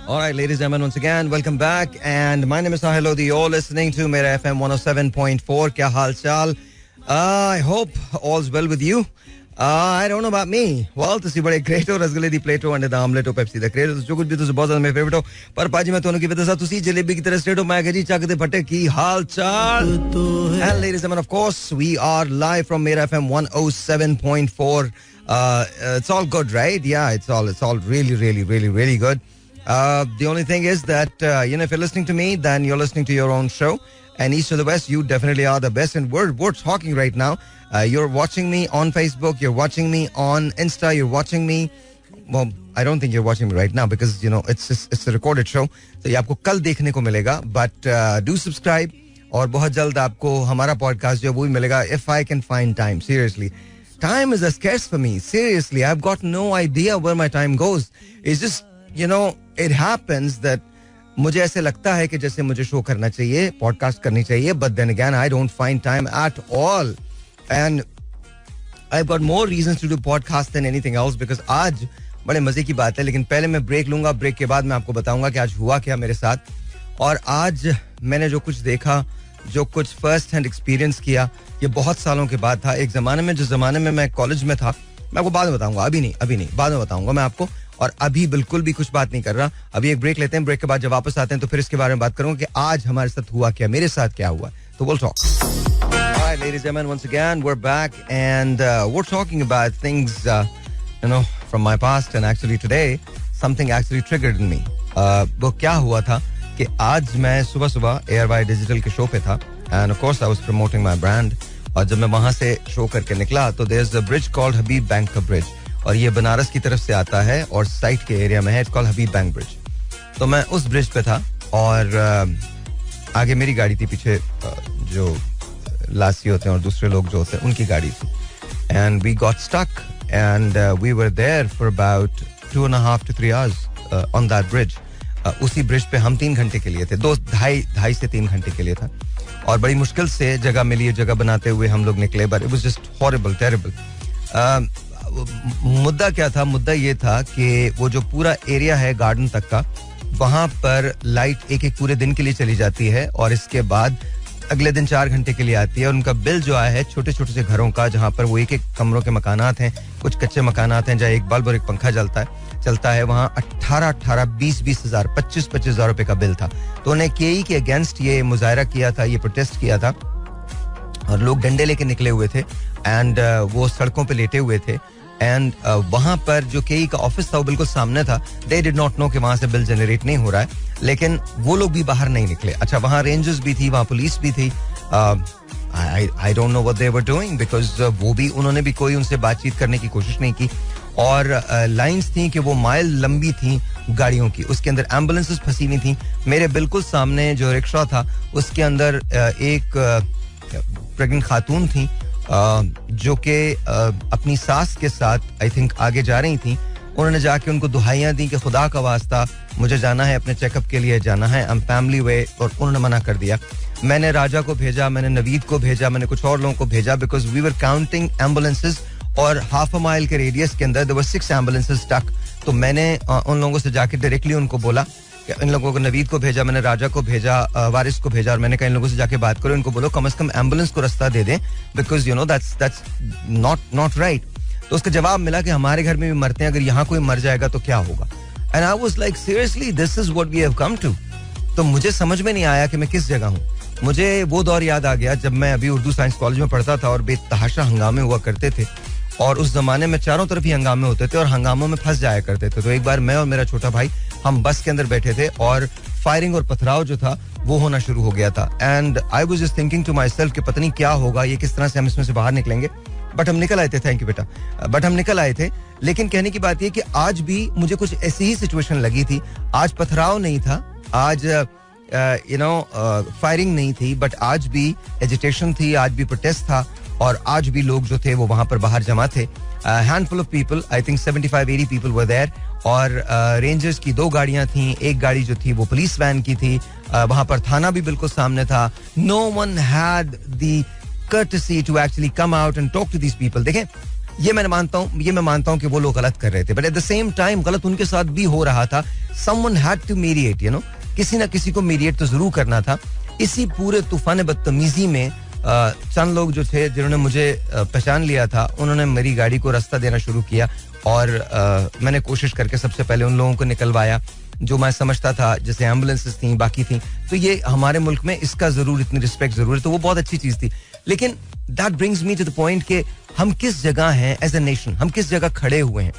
All right, ladies and gentlemen, once again, welcome back. And my name is Sahil Lodi. You're listening to Mera FM 107.4. Kya hal chal? I hope all's well with you. I don't know about me. Well, to see bade great ho rasgulle di plate ho ande da omelette ho Pepsi da great jo kuch bhi to bahut zyada my favorite ho par paji main tonu ki wajah se tusi jalebi ki tarah straight ho main gaji chak de phatte ki hal chal. And ladies and gentlemen, of course, we are live from Mera FM 107.4. It's all good, right? Yeah, it's all really good. The only thing is that if you're listening to me, then you're listening to your own show. And east to the west, you definitely are the best. And we're talking right now. You're watching me on Facebook. You're watching me on Insta. You're watching me. Well, I don't think you're watching me right now because it's a recorded show. So ये आपको कल देखने को मिलेगा. But do subscribe. और बहुत जल्द आपको हमारा podcast जो है वो भी मिलेगा. If I can find time, seriously. Time is a scarce for me. Seriously, I've got no idea where my time goes. It's just, it happens that मुझे ऐसे लगता है कि जैसे मुझे शो करना चाहिए, पॉडकास्ट करनी चाहिए, but then again I don't find time at all. And I've got more reasons to do podcast than anything else because आज बड़े मजे की बात है. लेकिन पहले मैं ब्रेक लूंगा. ब्रेक के बाद मैं आपको बताऊंगा कि आज हुआ क्या मेरे साथ. और आज मैंने जो कुछ देखा, जो कुछ फर्स्ट हैंड एक्सपीरियंस किया, ये बहुत सालों के बाद था. एक जमाने में, जिस जमाने में मैं कॉलेज में था, मैं आपको बाद में बताऊंगा. अभी नहीं, बाद में बताऊंगा मैं आपको. और अभी बिल्कुल भी कुछ बात नहीं कर रहा. अभी एक ब्रेक लेते हैं. ब्रेक के बाद जब वापस आते हैं तो फिर इसके बारे में बात करूंगा कि आज हमारे साथ हुआ क्या, मेरे साथ क्या हुआ. तो we'll talk. All right, ladies and gentlemen, once again we're back and we're talking about things from my past, and actually today something actually triggered in me. वो क्या हुआ था कि आज मैं सुबह ARY डिजिटल के शो पे था and of course I was promoting my brand. और जब मैं वहां से शो करके निकला तो there's a bridge called Habib bank का ब्रिज, और ये बनारस की तरफ से आता है और साइट के एरिया में है. It's called Habib bank bridge. तो मैं उस ब्रिज पे था और आगे मेरी गाड़ी थी, पीछे जो लासी होते हैं और दूसरे लोग जो होते हैं उनकी गाड़ी थी. And we got stuck and we were there for about 2.5 to 3 hours on that bridge. उसी ब्रिज पे हम 3 घंटे के लिए थे. 2.5 से 3 घंटे के लिए था. और बड़ी मुश्किल से जगह मिली. जगह बनाते हुए हम लोग निकले, but it was just horrible, terrible. मुद्दा क्या था? मुद्दा ये था कि वो जो पूरा एरिया है गार्डन तक का, वहां पर लाइट एक पूरे दिन के लिए चली जाती है और इसके बाद अगले दिन 4 घंटे के लिए आती है. और उनका बिल जो आया है छोटे छोटे से घरों का, जहां पर वो एक कमरों के मकानात हैं, कुछ कच्चे मकानात हैं जहाँ एक बल्ब और एक पंखा चलता है, वहां 18 20 हज़ार 25 हज़ार रुपए का बिल था. तो उन्हें केई के अगेंस्ट ये मुजाहरा किया था, ये प्रोटेस्ट किया था और लोग डंडे लेके निकले हुए थे एंड वो सड़कों पे लेटे हुए थे. एंड वहां पर जो केई का ऑफिस था वो बिल्कुल सामने था. दे डिड नॉट नो कि वहां से बिल जनरेट नहीं हो रहा है, लेकिन वो लोग भी बाहर नहीं निकले. अच्छा, वहां रेंजर्स भी थी, वहां पुलिस भी थी. आई don't know what they were doing because उन्होंने भी कोई उनसे बातचीत करने की कोशिश नहीं की. और लाइंस थी कि वो माइल लंबी थी गाड़ियों की, उसके अंदर एम्बुलेंसेस फंसी हुई थी. मेरे बिल्कुल सामने जो रिक्शा था उसके अंदर एक प्रेग्नेंट खातून थी जो कि अपनी सास के साथ आई थिंक आगे जा रही थी. उन्होंने जाके उनको दुहाइयां दी कि खुदा का वास्ता मुझे जाना है, अपने चेकअप के लिए जाना है, आई एम फैमिली वे. और उन्होंने मना कर दिया. मैंने राजा को भेजा, मैंने नवीद को भेजा, मैंने कुछ और लोगों को भेजा because we were counting ambulances. और हाफ अ माइल के रेडियस के अंदर देयर वर 6 एम्बुलेंसेज स्टक. तो मैंने उन लोगों से जाके डायरेक्टली उनको बोला कि इन लोगों को, नवीद को भेजा, मैंने राजा को भेजा, वारिस को भेजा, और मैंने कहा इन लोगों से जाके बात करो, इनको बोलो कम से कम एम्बुलेंस को रास्ता दे दें बिकॉज दैट्स नॉट राइट. तो उसका जवाब मिला कि हमारे घर में भी मरते हैं, अगर यहाँ कोई मर जाएगा तो क्या होगा. And I was like seriously this is what we have come to. तो मुझे समझ में नहीं आया कि मैं किस जगह हूँ. मुझे वो दौर याद आ गया जब मैं अभी उर्दू साइंस कॉलेज में पढ़ता था और बेतहाशा हंगामे हुआ करते थे. और उस जमाने में चारों तरफ ही हंगामे होते थे और हंगामों में फंस जाया करते थे. तो एक बार मैं और मेरा छोटा भाई हम बस के अंदर बैठे थे और फायरिंग और पथराव जो था वो होना शुरू हो गया था. And I was just thinking to myself कि पता नहीं क्या होगा, ये किस तरह से हम इसमें से बाहर निकलेंगे. बट हम निकल आए थे. थैंक यू बेटा. बट हम निकल आए थे. लेकिन कहने की बात ये कि आज भी मुझे कुछ ऐसी ही सिचुएशन लगी थी. आज पथराव नहीं था, आज फायरिंग नहीं थी, बट आज भी एजिटेशन थी, आज भी प्रोटेस्ट था और आज भी लोग जो थे वो वहां पर बाहर जमा थे. Handful of people, I think 75-80 people were there. और रेंजर्स की 2 गाड़ियां थी. एक गाड़ी जो थी वो पुलिस वैन की थी. वहां पर थाना भी बिल्कुल सामने था. No one had the courtesy to actually come out and talk to these people. देखें, ये मैं मानता हूँ कि वो लोग गलत कर रहे थे, but at the same time गलत उनके साथ भी हो रहा था. समवन हैड टू मीडिएट, किसी ना किसी को मीडिएट तो जरूर करना था. इसी पूरे तूफान बदतमीजी में चंद लोग जो थे जिन्होंने मुझे पहचान लिया था, उन्होंने मेरी गाड़ी को रास्ता देना शुरू किया और मैंने कोशिश करके सबसे पहले उन लोगों को निकलवाया जो मैं समझता था, जैसे एम्बुलेंसेस थी, बाकी थी. तो ये हमारे मुल्क में इसका जरूर इतनी रिस्पेक्ट जरूर है, तो वो बहुत अच्छी चीज थी. लेकिन that brings me to the point कि हम किस जगह हैं एज ए नेशन, हम किस जगह खड़े हुए हैं.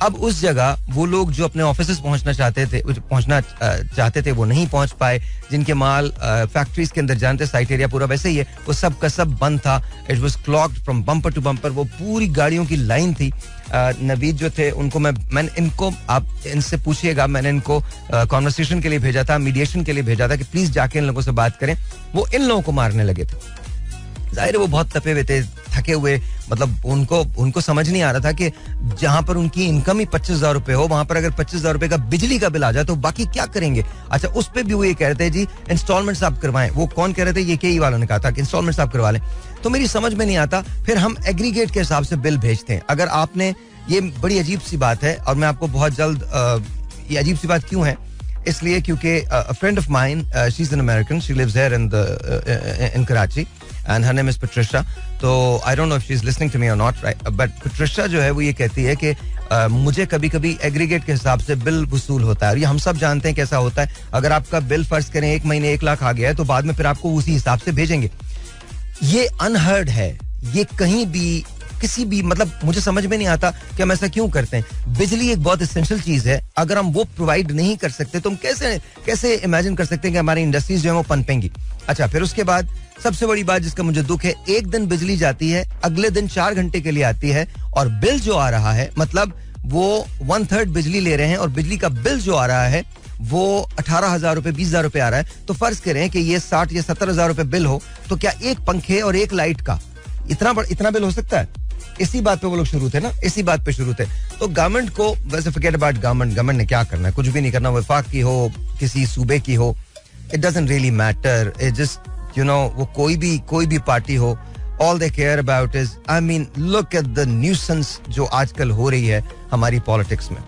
अब उस जगह वो लोग जो अपने ऑफिस पहुंचना चाहते थे वो नहीं पहुंच पाए. जिनके माल फैक्ट्रीज के अंदर जानते, साइट एरिया पूरा वैसे ही है, वो सब का सब बंद था. It was clogged from bumper to bumper. वो पूरी गाड़ियों की लाइन थी. नवीद जो थे उनको मैंने इनको, आप इनसे पूछिएगा, मैंने इनको कॉन्वर्सेशन के लिए भेजा था, मीडिएशन के लिए भेजा था कि प्लीज जाके इन लोगों से बात करें. वो इन लोगों को मारने लगे थे. जाहिर है वो बहुत तपे हुए थे, थके हुए, मतलब उनको समझ नहीं आ रहा था कि जहां पर उनकी इनकम ही 25,000 रुपए हो, वहां पर अगर 25,000 रुपए का बिजली का बिल आ जाए तो बाकी क्या करेंगे. अच्छा, उस पे भी वो ये कह रहे थे जी इंस्टॉलमेंट्स आप करवाएं. वो कौन कह रहे थे? ये के वालों ने कहा था कि इंस्टॉलमेंट्स आप करवा लें. तो मेरी समझ में नहीं आता. फिर हम एग्रीगेट के हिसाब से बिल भेजते हैं. अगर आपने, ये बड़ी अजीब सी बात है और मैं आपको बहुत जल्द, ये अजीब सी बात क्यों है, इसलिए क्योंकि a friend of mine, she's an American, she lives here in Karachi and her name is Patricia. तो I don't know if she's listening to me or not, right? But Patricia जो है वो ये कहती है कि मुझे कभी कभी एग्रीगेट के हिसाब से बिल वसूल होता है. और ये हम सब जानते हैं कैसा होता है. अगर आपका बिल फर्ज करें 1 महीने 1 लाख आ गया है तो बाद में फिर आपको उसी हिसाब से भेजेंगे. ये अनहर्ड है. ये कहीं भी किसी भी, मतलब मुझे समझ में नहीं आता कि हम ऐसा क्यों करते हैं. बिजली एक बहुत एसेंशियल चीज है. अगर हम वो प्रोवाइड नहीं कर सकते तो हम कैसे इमेजिन कर सकते हैं कि हमारी इंडस्ट्रीज जो है वो पनपेंगी. अच्छा, फिर उसके बाद सबसे बड़ी बात जिसका मुझे दुख है, एक दिन बिजली जाती है, अगले दिन 4 घंटे के लिए आती है और बिल जो आ रहा है, मतलब वो 1/3 बिजली ले रहे हैं और बिजली का बिल जो आ रहा है वो 18,000 रुपए 20,000 रुपए आ रहा है. तो फर्ज करें कि ये 60 या 70,000 रुपए बिल हो, तो क्या एक पंखे और एक लाइट का इतना बिल हो सकता है? इसी बात पे वो लोग शुरू थे ना, इसी बात पे शुरू थे. तो गवर्नमेंट को, वैसे फॉरगेट अबाउट गवर्नमेंट ने क्या करना है, कुछ भी नहीं करना. वफाक की हो, किसी सूबे की हो, it doesn't really matter. It just वो कोई भी पार्टी हो, all they care about is, I mean, look at the nuisance जो आजकल हो रही है हमारी पॉलिटिक्स में.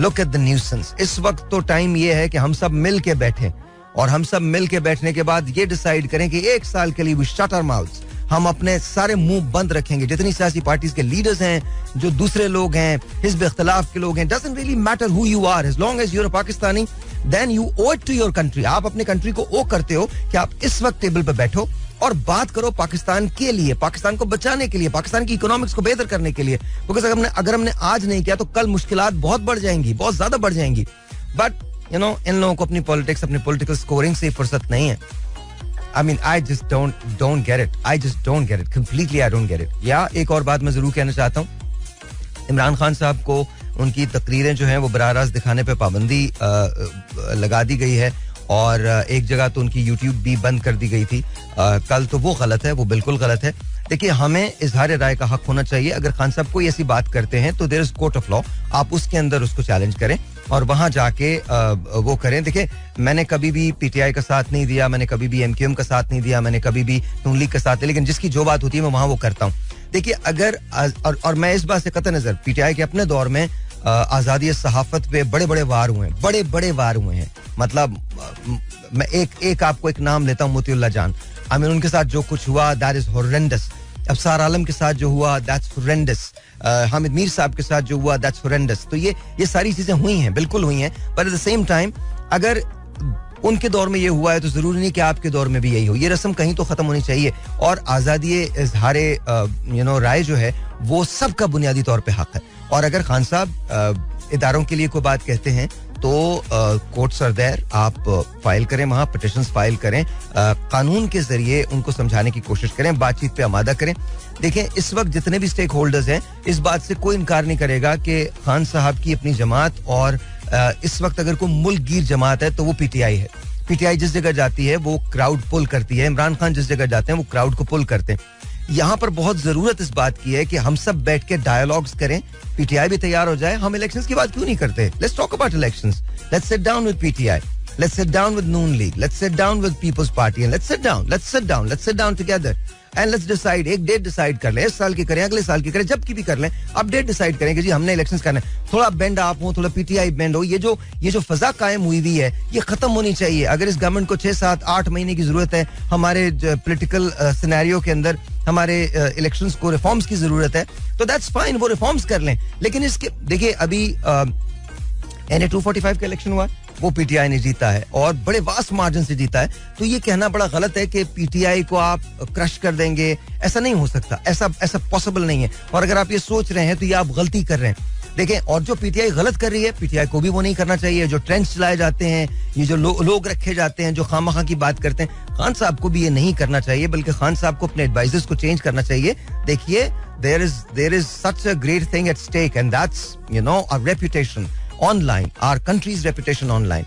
Look at the nuisance. इस वक्त तो टाइम ये है कि हम सब मिल के बैठे और हम सब मिल के बैठने के बाद ये डिसाइड करें कि 1 साल के लिए वी शट आवर माउथ्स. हम अपने सारे मुंह बंद रखेंगे. जितनी सियासी पार्टीज के लीडर्स हैं, जो दूसरे लोग हैं, हिज़्ब इख्तिलाफ के लोग हैं, doesn't really matter who you are, as long as you are Pakistani, then you owe it to your country. आप अपने कंट्री को ओ करते हो कि आप इस वक्त टेबल पे बैठो और बात करो पाकिस्तान के लिए, पाकिस्तान को बचाने के लिए, पाकिस्तान की इकोनॉमिक्स को बेहतर करने के लिए. बिकॉज अगर हमने आज नहीं किया तो कल मुश्किलात बहुत बढ़ जाएंगी, बहुत ज्यादा बढ़ जाएंगी. बट इन लोगों को अपनी पॉलिटिक्स, अपनी पॉलिटिकल स्कोरिंग से फुर्सत नहीं है. I mean, I just don't get it. I just don't get it. Completely I don't get it. या एक और बात मैं जरूर कहना चाहता हूँ. इमरान खान साहब को उनकी तकरीरें जो हैं वो बराह रास्त दिखाने पे पाबंदी लगा दी गई है और एक जगह तो उनकी YouTube भी बंद कर दी गई थी कल. तो वो गलत है, वो बिल्कुल गलत है. देखिए, हमें इजहार राय का हक होना चाहिए. अगर खान साहब कोई ऐसी बात करते हैं तो there is court of law, आप उसके अंदर उसको चैलेंज करें और वहां जाके वो करें. देखिए, मैंने कभी भी पीटीआई का साथ नहीं दिया, मैंने कभी भी एमक्यूएम का साथ नहीं दिया, मैंने कभी भी नून लीग का साथ दिया, लेकिन जिसकी जो बात होती है मैं वहां वो करता हूं. देखिए, अगर और मैं इस बात से कतई नजर, पीटीआई के अपने दौर में आजादी सहाफत पे बड़े बड़े वार हुए हैं, बड़े वार हुए हैं. मतलब मैं एक आपको एक नाम लेता हूं, मोतीउल्लाह जान. आई मीन, उनके साथ जो कुछ हुआ दैट इज हॉरेंडस. अफसार आलम के साथ जो हुआ दैट्स हॉरेंडस. हामिद मीर साहब के साथ जो हुआ दैट्स हॉरेंडस. तो ये सारी चीजें हुई हैं, बिल्कुल हुई हैं. But at the same time अगर उनके दौर में ये हुआ है तो जरूरी नहीं कि आपके दौर में भी यही हो. ये रस्म कहीं तो खत्म होनी चाहिए. और आजादी इजहारे राय जो है वो सबका बुनियादी तौर पे हक है. और अगर खान साहब इदारों के लिए कोई बात कहते हैं तो कोर्ट्स आर देयर, आप फाइल करें, वहां पिटिशंस फाइल करें, कानून के जरिए उनको समझाने की कोशिश करें, बातचीत पे आमादा करें. देखें, इस वक्त जितने भी स्टेक होल्डर्स हैं, इस बात से कोई इनकार नहीं करेगा कि खान साहब की अपनी जमात, और इस वक्त अगर कोई मुल्क गिर जमात है तो वो पीटीआई है. पीटीआई जिस जगह जाती है वो क्राउड पुल करती है. इमरान खान जिस जगह जाते हैं वो क्राउड को पुल करते हैं. यहाँ पर बहुत जरूरत इस बात की है कि हम सब बैठ के डायलॉग्स करें, पीटीआई भी तैयार हो जाए. हम इलेक्शंस की बात क्यों नहीं करते? Let's talk about elections. Let's sit down with PTI, let's sit down with Noon League, let's sit down with People's party, and let's sit down together. And let's decide, एक डेट डिसाइड कर लें, इस साल की करें, अगले साल की करें, जब की भी कर लें, अब डेट डिसाइड करें कि जी हमने इलेक्शंस करना है. थोड़ा बेंड आप हो, थोड़ा पीटीआई बेंड हो, ये जो फजा कायम हुई हुई है ये खत्म होनी चाहिए. अगर इस गवर्नमेंट को 6, 7, 8 महीने की जरूरत है हमारे पॉलिटिकल सिनेरियो के अंदर, हमारे इलेक्शंस को रिफॉर्म्स की जरूरत है, तो दैट्स फाइन, वो रिफॉर्म्स कर लें. लेकिन इसके देखिए अभी NA 245 का इलेक्शन हुआ, वो पीटीआई ने जीता है और बड़े वास्ट मार्जिन से जीता है. तो ये कहना बड़ा गलत है कि पीटीआई को आप क्रश कर देंगे, ऐसा नहीं हो सकता, ऐसा पॉसिबल नहीं है. और अगर आप ये सोच रहे हैं तो ये आप गलती कर रहे हैं. देखें, और जो पीटीआई गलत कर रही है, पीटीआई को भी वो नहीं करना चाहिए. जो ट्रेंड्स चलाए जाते हैं, ये जो लोग रखे जाते हैं जो खामखा की बात करते हैं, खान साहब को भी ये नहीं करना चाहिए, बल्कि खान साहब को अपने एडवाइजर्स को चेंज करना चाहिए. देखिए, there is such a great thing at stake and that's, our reputation online, our country's reputation online.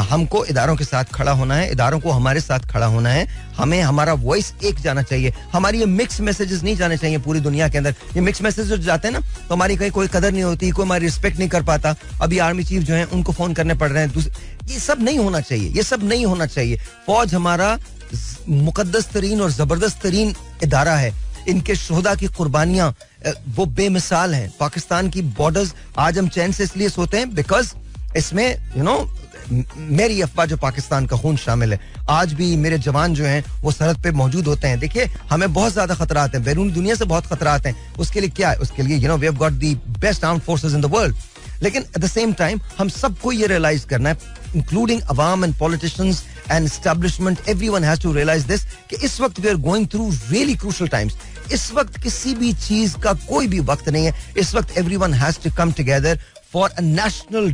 हमको इदारों के साथ खड़ा होना है, इदारों को हमारे साथ खड़ा होना है, हमें हमारा वॉइस एक जाना चाहिए. हमारी ये मिक्स मैसेजेस नहीं जाने चाहिए पूरी दुनिया के अंदर. ये मिक्स मैसेज जो जाते हैं ना, तो हमारी कहीं कोई कदर नहीं होती, कोई हमारी रिस्पेक्ट नहीं कर पाता. अभी आर्मी चीफ जो है उनको फोन करने पड़ रहे हैं. ये सब नहीं होना चाहिए, ये सब नहीं होना चाहिए. फौज हमारा मुकद्दस तरीन और जबरदस्त तरीन इदारा है. इनके शोहदा की कुर्बानियां वो बेमिसाल हैं. पाकिस्तान की बॉर्डर्स आज हम चैन से इसलिए सोते हैं बिकॉज इसमें मेरी अफवाह जो पाकिस्तान का खून शामिल है. आज भी मेरे जवान जो हैं वो सरहद पे मौजूद होते हैं. देखिए, हमें बहुत ज्यादा खतरात हैं, बैरून दुनिया से बहुत खतरात हैं. उसके लिए क्या है? उसके लिए we have got the best armed forces in the world. लेकिन एट द सेम टाइम हम सबको ये रियलाइज करना है, इंक्लूडिंग अवाम and politicians and establishment, everyone has to realise this कि इस वक्त we are going through really crucial times. इस वक्त किसी भी चीज का कोई भी वक्त नहीं है. इस वक्त everyone has to come together for a national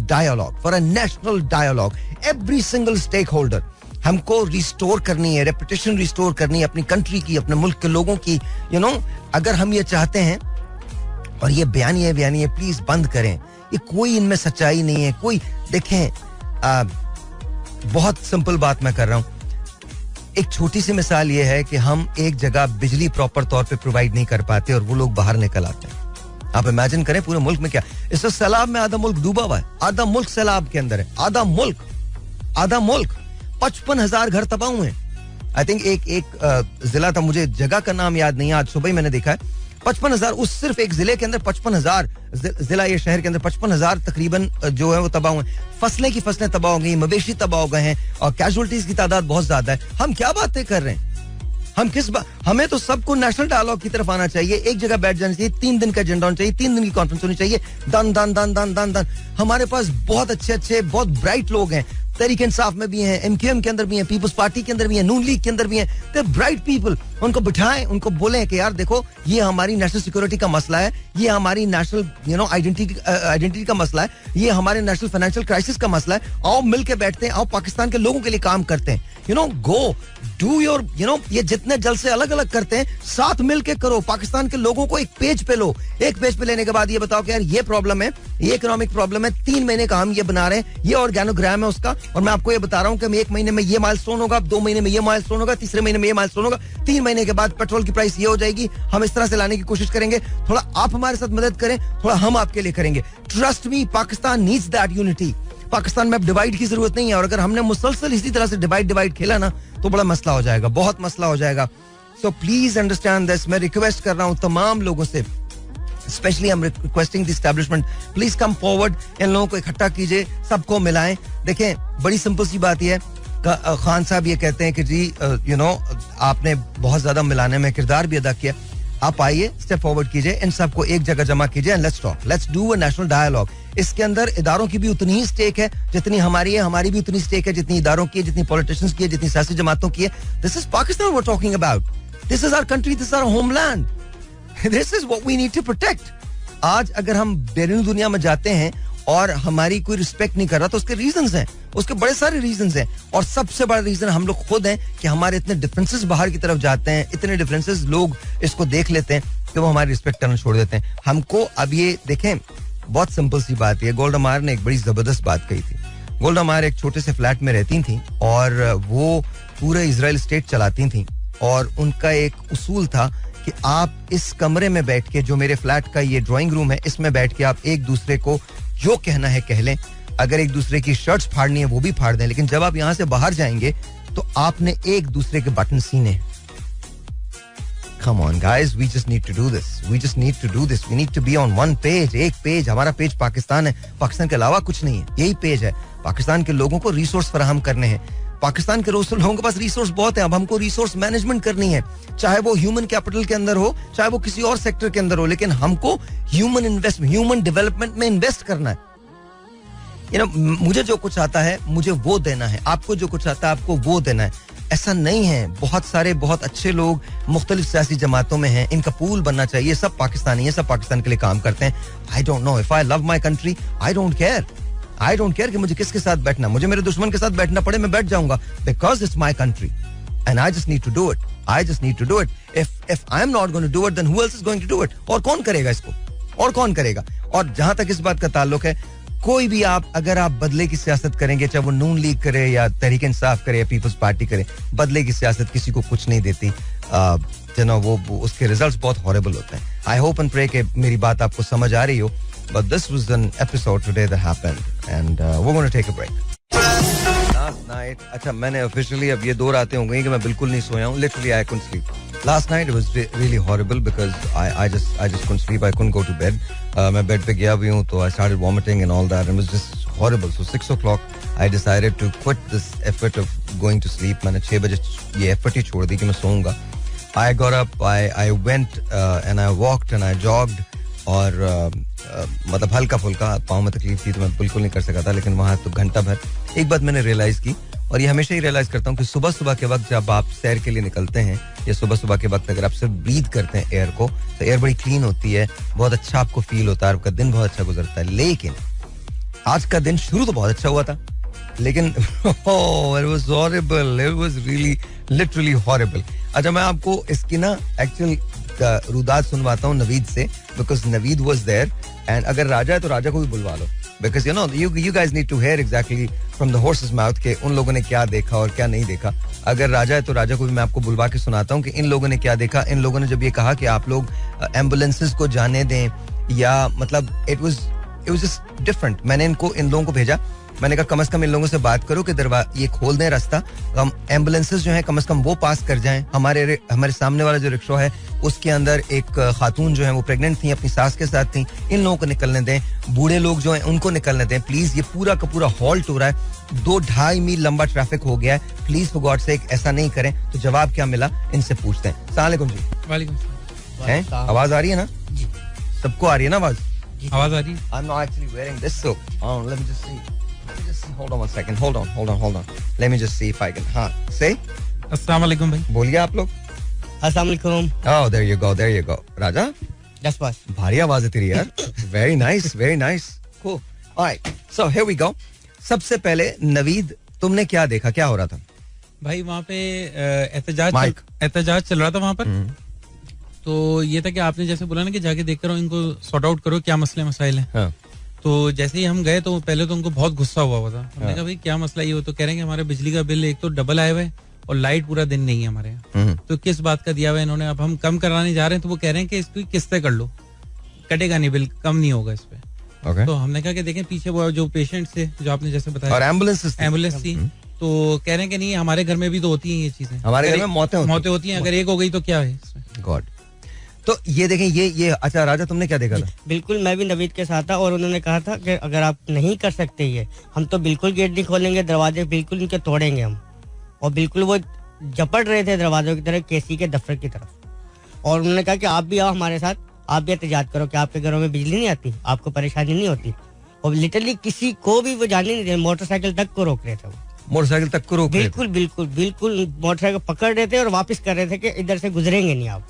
dialogue. Every single stakeholder. हमको रिस्टोर करनी है, रेपुटेशन रिस्टोर करनी है अपनी कंट्री की, अपने मुल्क के लोगों की. अगर हम ये चाहते हैं, और ये बयानी प्लीज बंद करें. ये कोई इनमें सच्चाई नहीं है. कोई देखें, बहुत सिंपल बात मैं कर रहा हूं. एक छोटी सी मिसाल ये है कि हम एक जगह बिजली प्रॉपर तौर पे प्रोवाइड नहीं कर पाते और वो लोग बाहर निकल आते हैं. आप इमेजिन करें पूरे मुल्क में क्या. इस वक्त सैलाब में आधा मुल्क डूबा हुआ है, आधा मुल्क सैलाब के अंदर है, आधा मुल्क 55,000 घर तबाह हुए हैं. आई थिंक एक जिला था, मुझे जगह का नाम याद नहीं है, आज सुबह ही मैंने देखा है. 55,000 उस सिर्फ एक जिले के अंदर, 55,000 जिला ये शहर के अंदर 55,000 तकरीबन जो है वो तबाह हुए. फसलें तबाह हो गई, मवेशी तबाह हो गए हैं और कैजुअल्टीज की तादाद बहुत ज्यादा है. हम क्या बातें कर रहे हैं? हमें तो सबको नेशनल डायलॉग की तरफ आना चाहिए. एक जगह बैठ जाना चाहिए, 3 दिन का एजेंडा होना चाहिए, 3 दिन की कॉन्फ्रेंस होनी चाहिए. दन. हमारे पास बहुत अच्छे बहुत ब्राइट लोग हैं. तहरीक इंसाफ में भी हैं, MQM के अंदर भी हैं, पीपल्स पार्टी के अंदर भी हैं, नून लीग के अंदर भी हैं. दे ब्राइट पीपल. उनको बिठाएं, उनको बोलें कि यार देखो, ये हमारी नेशनल सिक्योरिटी का मसला है, ये हमारी नेशनल आइडेंटिटी का मसला है, ये हमारे नेशनल फाइनेंशियल क्राइसिस का मसला है. आओ मिल के बैठते हैं, आओ पाकिस्तान के लोगों के लिए काम करते हैं. गो डू योर ये जितने जलसे अलग अलग करते हैं, साथ मिल के करो. पाकिस्तान के लोगों को एक पेज पे लो. एक पेज पे लेने के बाद ये बताओ कि यार ये प्रॉब्लम है, ये इकोनॉमिक प्रॉब्लम है, 3 महीने का हम ये बना रहे हैं, ये ऑर्गेनोग्राम है उसका, और मैं आपको ये बता रहा हूं कि 1 महीने में ये माइलस्टोन होगा, 2 महीने में ये माइलस्टोन होगा, तीसरे महीने में ये माइलस्टोन होगा, 3 महीने के बाद पेट्रोल की प्राइस ये हो जाएगी. हम इस तरह से लाने की कोशिश करेंगे. थोड़ा आप हमारे साथ मदद करें, थोड़ा हम आपके लिए करेंगे. Trust me, Pakistan needs that unity. Pakistan में अब डिवाइड की जरूरत नहीं है. और अगर हमने मुसलसल इसी तरह से डिवाइड खेला ना, तो बड़ा मसला हो जाएगा, बहुत मसला हो जाएगा. So please understand this. मैं रिक्वेस्ट कर रहा हूं तमाम लोगों से, specially I am requesting the establishment, please come forward. इन लोगों को इकट्ठा कीजिए, सबको मिलाएं. देखें, बड़ी सिंपल सी बात यह है, खान साहब ये कहते हैं कि जी आपने बहुत ज्यादा मिलाने में किरदार भी अदा किया. आप आइए, स्टेप फॉरवर्ड कीजिए, इन सबको एक जगह जमा कीजिए and let's talk, let's do a national dialogue. इसके अंदर इदारों की भी उतनी ही स्टेक है जितनी हमारी है, हमारी भी उतनी स्टेक है जितनी इदारों की है, जितनी पॉलिटिशियंस की है, जितनी सियासी जमातों की है. This is Pakistan we are talking about. This is our country, this is our homeland. This is what we need to protect. आज अगर हम बैरून दुनिया में जाते हैं और हमारी कोई रिस्पेक्ट नहीं कर रहा, तो उसके रीजंस हैं, उसके बड़े सारे रीजंस हैं. और सबसे बड़ा रीजन हम लोग खुद हैं कि हमारे इतने डिफरेंसेस बाहर की तरफ जाते हैं, इतने डिफरेंसेस लोग इसको देख लेते हैं कि वो हमारी रिस्पेक्ट करना छोड़ देते हैं. हमको अब ये देखें, बहुत सिंपल सी बात है. गोल्डा मायर ने एक बड़ी जबरदस्त बात कही थी. गोल्डा मायर एक छोटे से फ्लैट में रहती थी और वो पूरे इजराइल स्टेट चलाती थी. और उनका एक उसूल था कि आप इस कमरे में बैठ के, जो मेरे फ्लैट का ये ड्राइंग रूम है, इसमें बैठ के आप एक दूसरे को जो कहना है कह लें. अगर एक दूसरे की शर्ट्स फाड़नी है वो भी फाड़ दें, लेकिन जब आप यहां से बाहर जाएंगे तो आपने एक दूसरे के बटन सीने. come on guys, we just need to do this. We need to be on one page. एक पेज, हमारा पेज पाकिस्तान है, पाकिस्तान के अलावा कुछ नहीं है, यही पेज है. पाकिस्तान के लोगों को रिसोर्स फराहम करने हैं. पाकिस्तान के लोगों के पास रिसोर्स बहुत है. अब हमको रिसोर्स मैनेजमेंट करनी है, चाहे वो ह्यूमन कैपिटल के अंदर हो, चाहे वो किसी और सेक्टर के अंदर हो, लेकिन हमको ह्यूमन डेवलपमेंट में इन्वेस्ट करना है. मुझे जो कुछ आता है मुझे वो देना है, आपको जो कुछ आता है आपको वो देना है. ऐसा नहीं है. बहुत सारे बहुत अच्छे लोग मुख्तलिफ सियासी जमातों में हैं, इनका पूल बनना चाहिए. सब पाकिस्तानी है, सब पाकिस्तान के लिए काम करते हैं. आई don't no, if I love my country I don't care कि मुझे किसके साथ बैठना. मुझे मेरे दुश्मन के साथ बैठना पड़े, मैं बैठ जाऊंगा, because it's my country and I just need to do it. If I am not going to do it, then who else is going to do it? और कौन करेगा इसको, और कौन करेगा? और जहां तक इस बात का ताल्लुक है, कोई भी अगर आप बदले की सियासत करेंगे, चाहे वो नून लीग करे या तहरीक इंसाफ करे या पीपल्स पार्टी करे, बदले की सियासत किसी को कुछ नहीं देती. वो उसके रिजल्ट्स बहुत हॉरिबल होते हैं. आई होप एंड प्रे कि मेरी बात आपको समझ आ रही हो. But this was an episode today that happened and we gonna take a break. Last night, अच्छा मैंने ऑफिशियली अब ये 2 रातें हो गई कि मैं बिल्कुल नहीं सोया हूँ. Literally I couldn't sleep. Last night it was really horrible because I just couldn't sleep. I couldn't go to bed. मैं बेड पे गया भी हूँ तो I started vomiting and all that and it was just horrible. So 6 o'clock I decided to quit this effort of going to sleep. मैंने 6 बजे ये effort ही छोड़ दी कि मैं सोऊंगा. I got up, I went and I walked and I jogged और मतलब हल्का फुल्का पाँव में तकलीफ थी तो मैं बिल्कुल नहीं कर सका था, लेकिन वहाँ तो घंटा भर. एक बात मैंने रियलाइज की, और ये हमेशा ही रियलाइज करता हूँ कि सुबह के वक्त जब आप सैर के लिए निकलते हैं या सुबह के वक्त अगर आप सिर्फ ब्रीथ करते हैं एयर को, तो एयर बड़ी क्लीन होती है, बहुत अच्छा आपको फील होता है, आपका दिन बहुत अच्छा गुजरता है. लेकिन आज का दिन शुरू तो बहुत अच्छा हुआ था, लेकिन it was horrible. It was really literally horrible. अच्छा मैं आपको इसकी ना एक्चुअल रुदात सुनवाता हूँ नवीद से, because Naveed was there. And अगर राजा है तो राजा को भी बुलवा लो, because you guys need to hear exactly from the horse's mouth के उन लोगों ने क्या देखा और क्या नहीं देखा. अगर राजा है तो राजा को भी मैं आपको बुलवा के सुनाता हूँ कि इन लोगों ने क्या देखा. इन लोगों ने जब ये कहा कि आप लोग एम्बुलेंसेस को जाने दें, या मतलब it was just different. मैंने इन लोगों को भेजा, मैंने कहा कम से कम इन लोगों से बात करो कि ये खोल दें रास्ता, हम एम्बुलेंसेस जो हैं कम से कम वो पास कर जाएं. हमारे सामने वाला जो रिक्शा है उसके अंदर एक खातून जो है वो प्रेग्नेंट थी, अपनी सास के साथ थी. इन लोगों को निकलने दें, बूढ़े लोग जो हैं उनको निकलने दें प्लीज. ये पूरा का पूरा हॉल्ट हो रहा है, 2-2.5 मील लंबा ट्रैफिक हो गया है, प्लीज फॉर गॉड सेक ऐसा नहीं करें. तो जवाब क्या मिला इनसे पूछते हैं. अस्सलाम वालेकुम जी. वालेकुम सलाम. आवाज आ रही है ना? सबको आ रही है ना आवाज? आवाज आ रही है. I'm not actually wearing this, so let me just see. Hold on one second. Hold on. Let me just see if I can. हाँ, say. अस्सलाम वालेकुम भाई. बोलिए आप लोग. अस्सलाम वालेकुम. Oh, there you go. Raja. Yes, boss. भारी आवाज है तेरी यार. Very nice. Cool. Alright. So here we go. सबसे पहले नवीद, तुमने क्या देखा, क्या हो रहा था? भाई वहाँ पे एहतजाज चल रहा था वहाँ पर. तो ये था कि आपने जैसे बोला ना कि जाके देख करो, इनको सॉर्ट आउट करो क्या मसले मसाइल हैं. हाँ. तो जैसे ही हम गए तो पहले तो उनको बहुत गुस्सा हुआ था. हमने कहा भाई क्या मसला ये हो, तो कह रहे हैं कि हमारे बिजली का बिल एक तो डबल आया हुआ है और लाइट पूरा दिन नहीं है हमारे यहाँ. तो किस बात का दिया हुआ है इन्होंने, अब हम कम कराने जा रहे हैं तो वो कह रहे हैं कि इसकी किस्तें कर लो, कटेगा नहीं बिल, कम नहीं होगा इस पे. तो हमने कहा कि देखें पीछे वो जो पेशेंट थे जो आपने जैसे बताया, और एम्बुलेंस थी, तो कह रहे हैं कि नहीं हमारे घर में भी तो होती हैं ये चीजें, हमारे घर में मौतें होती हैं, अगर एक हो गई तो क्या है इसमें. गॉड. तो ये देखें ये अच्छा राजा तुमने क्या देखा था? बिल्कुल मैं भी नवीद के साथ था और उन्होंने कहा था कि अगर आप नहीं कर सकते ये, हम तो बिल्कुल गेट नहीं खोलेंगे, दरवाजे बिल्कुल इनके तोड़ेंगे हम. और बिल्कुल वो झपट रहे थे दरवाजों की तरफ, केसी के दफ्तर की तरफ. और उन्होंने कहा कि आप भी आओ हमारे साथ, आप भी एहतजाज करो कि आपके घरों में बिजली नहीं आती, आपको परेशानी नहीं होती. और लिटरली किसी को भी वो जाने नहीं दे, मोटरसाइकिल तक को रोक रहे थे. वो मोटरसाइकिल तक को रोक रहे थे? बिल्कुल मोटरसाइकिल पकड़ रहे थे और वापस कर रहे थे कि इधर से गुजरेंगे नहीं, आप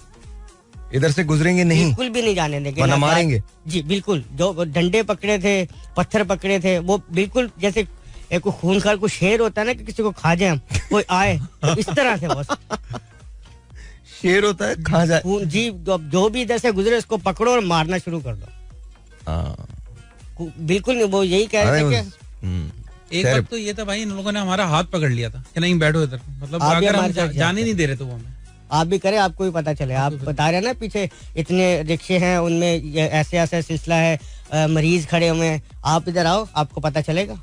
इधर से गुजरेंगे नहीं, बिल्कुल भी नहीं जाने देंगे, वरना मारेंगे. जी बिल्कुल. जो डंडे पकड़े थे, पत्थर पकड़े थे, वो बिल्कुल जैसे एक खूंखार को शेर होता है ना कि किसी को खा जाए, कोई आए इस तरह से बस शेर होता है खा जाए. जी जो भी इधर से गुजरे उसको पकड़ो और मारना शुरू कर दो. बिल्कुल नहीं, वो यही कह रहे थे कि एक वक्त तो ये था भाई इन लोगों ने हमारा हाथ पकड़ लिया था कि नहीं बैठो इधर, मतलब अगर हम जाने नहीं दे रहे तो वो हमें. आप भी करें, आपको भी पता चले. आप बता रहे हैं ना पीछे इतने रिक्शे हैं, उनमें ऐसे सिलसिला है, मरीज खड़े हुए हैं, आप इधर आओ आपको पता चलेगा.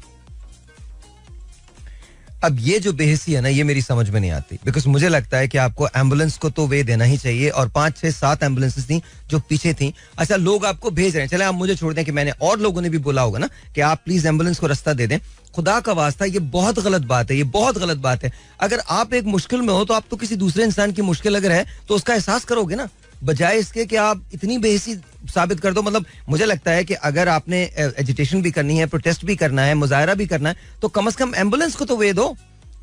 अब ये जो बेहसी है ना, ये मेरी समझ में नहीं आती, बिकॉज मुझे लगता है कि आपको एम्बुलेंस को तो वे देना ही चाहिए, और 5, 6, 7 एम्बुलेंसेस थी जो पीछे थी. अच्छा, लोग आपको भेज रहे हैं, चले आप मुझे छोड़ दें कि मैंने और लोगों ने भी बोला होगा ना कि आप प्लीज एम्बुलेंस को रास्ता दे दें. खुदा का वास्ता, ये बहुत गलत बात है, ये बहुत गलत बात है. अगर आप एक मुश्किल में हो तो आप तो किसी दूसरे इंसान की मुश्किल अगर है तो उसका एहसास करोगे ना, बजाय इसके कि आप इतनी बेहसी साबित कर दो. मतलब मुझे लगता है कि अगर आपने एजिटेशन भी करनी है, प्रोटेस्ट भी करना है, मुजाहरा भी करना है, तो कम से कम एम्बुलेंस को तो वे दो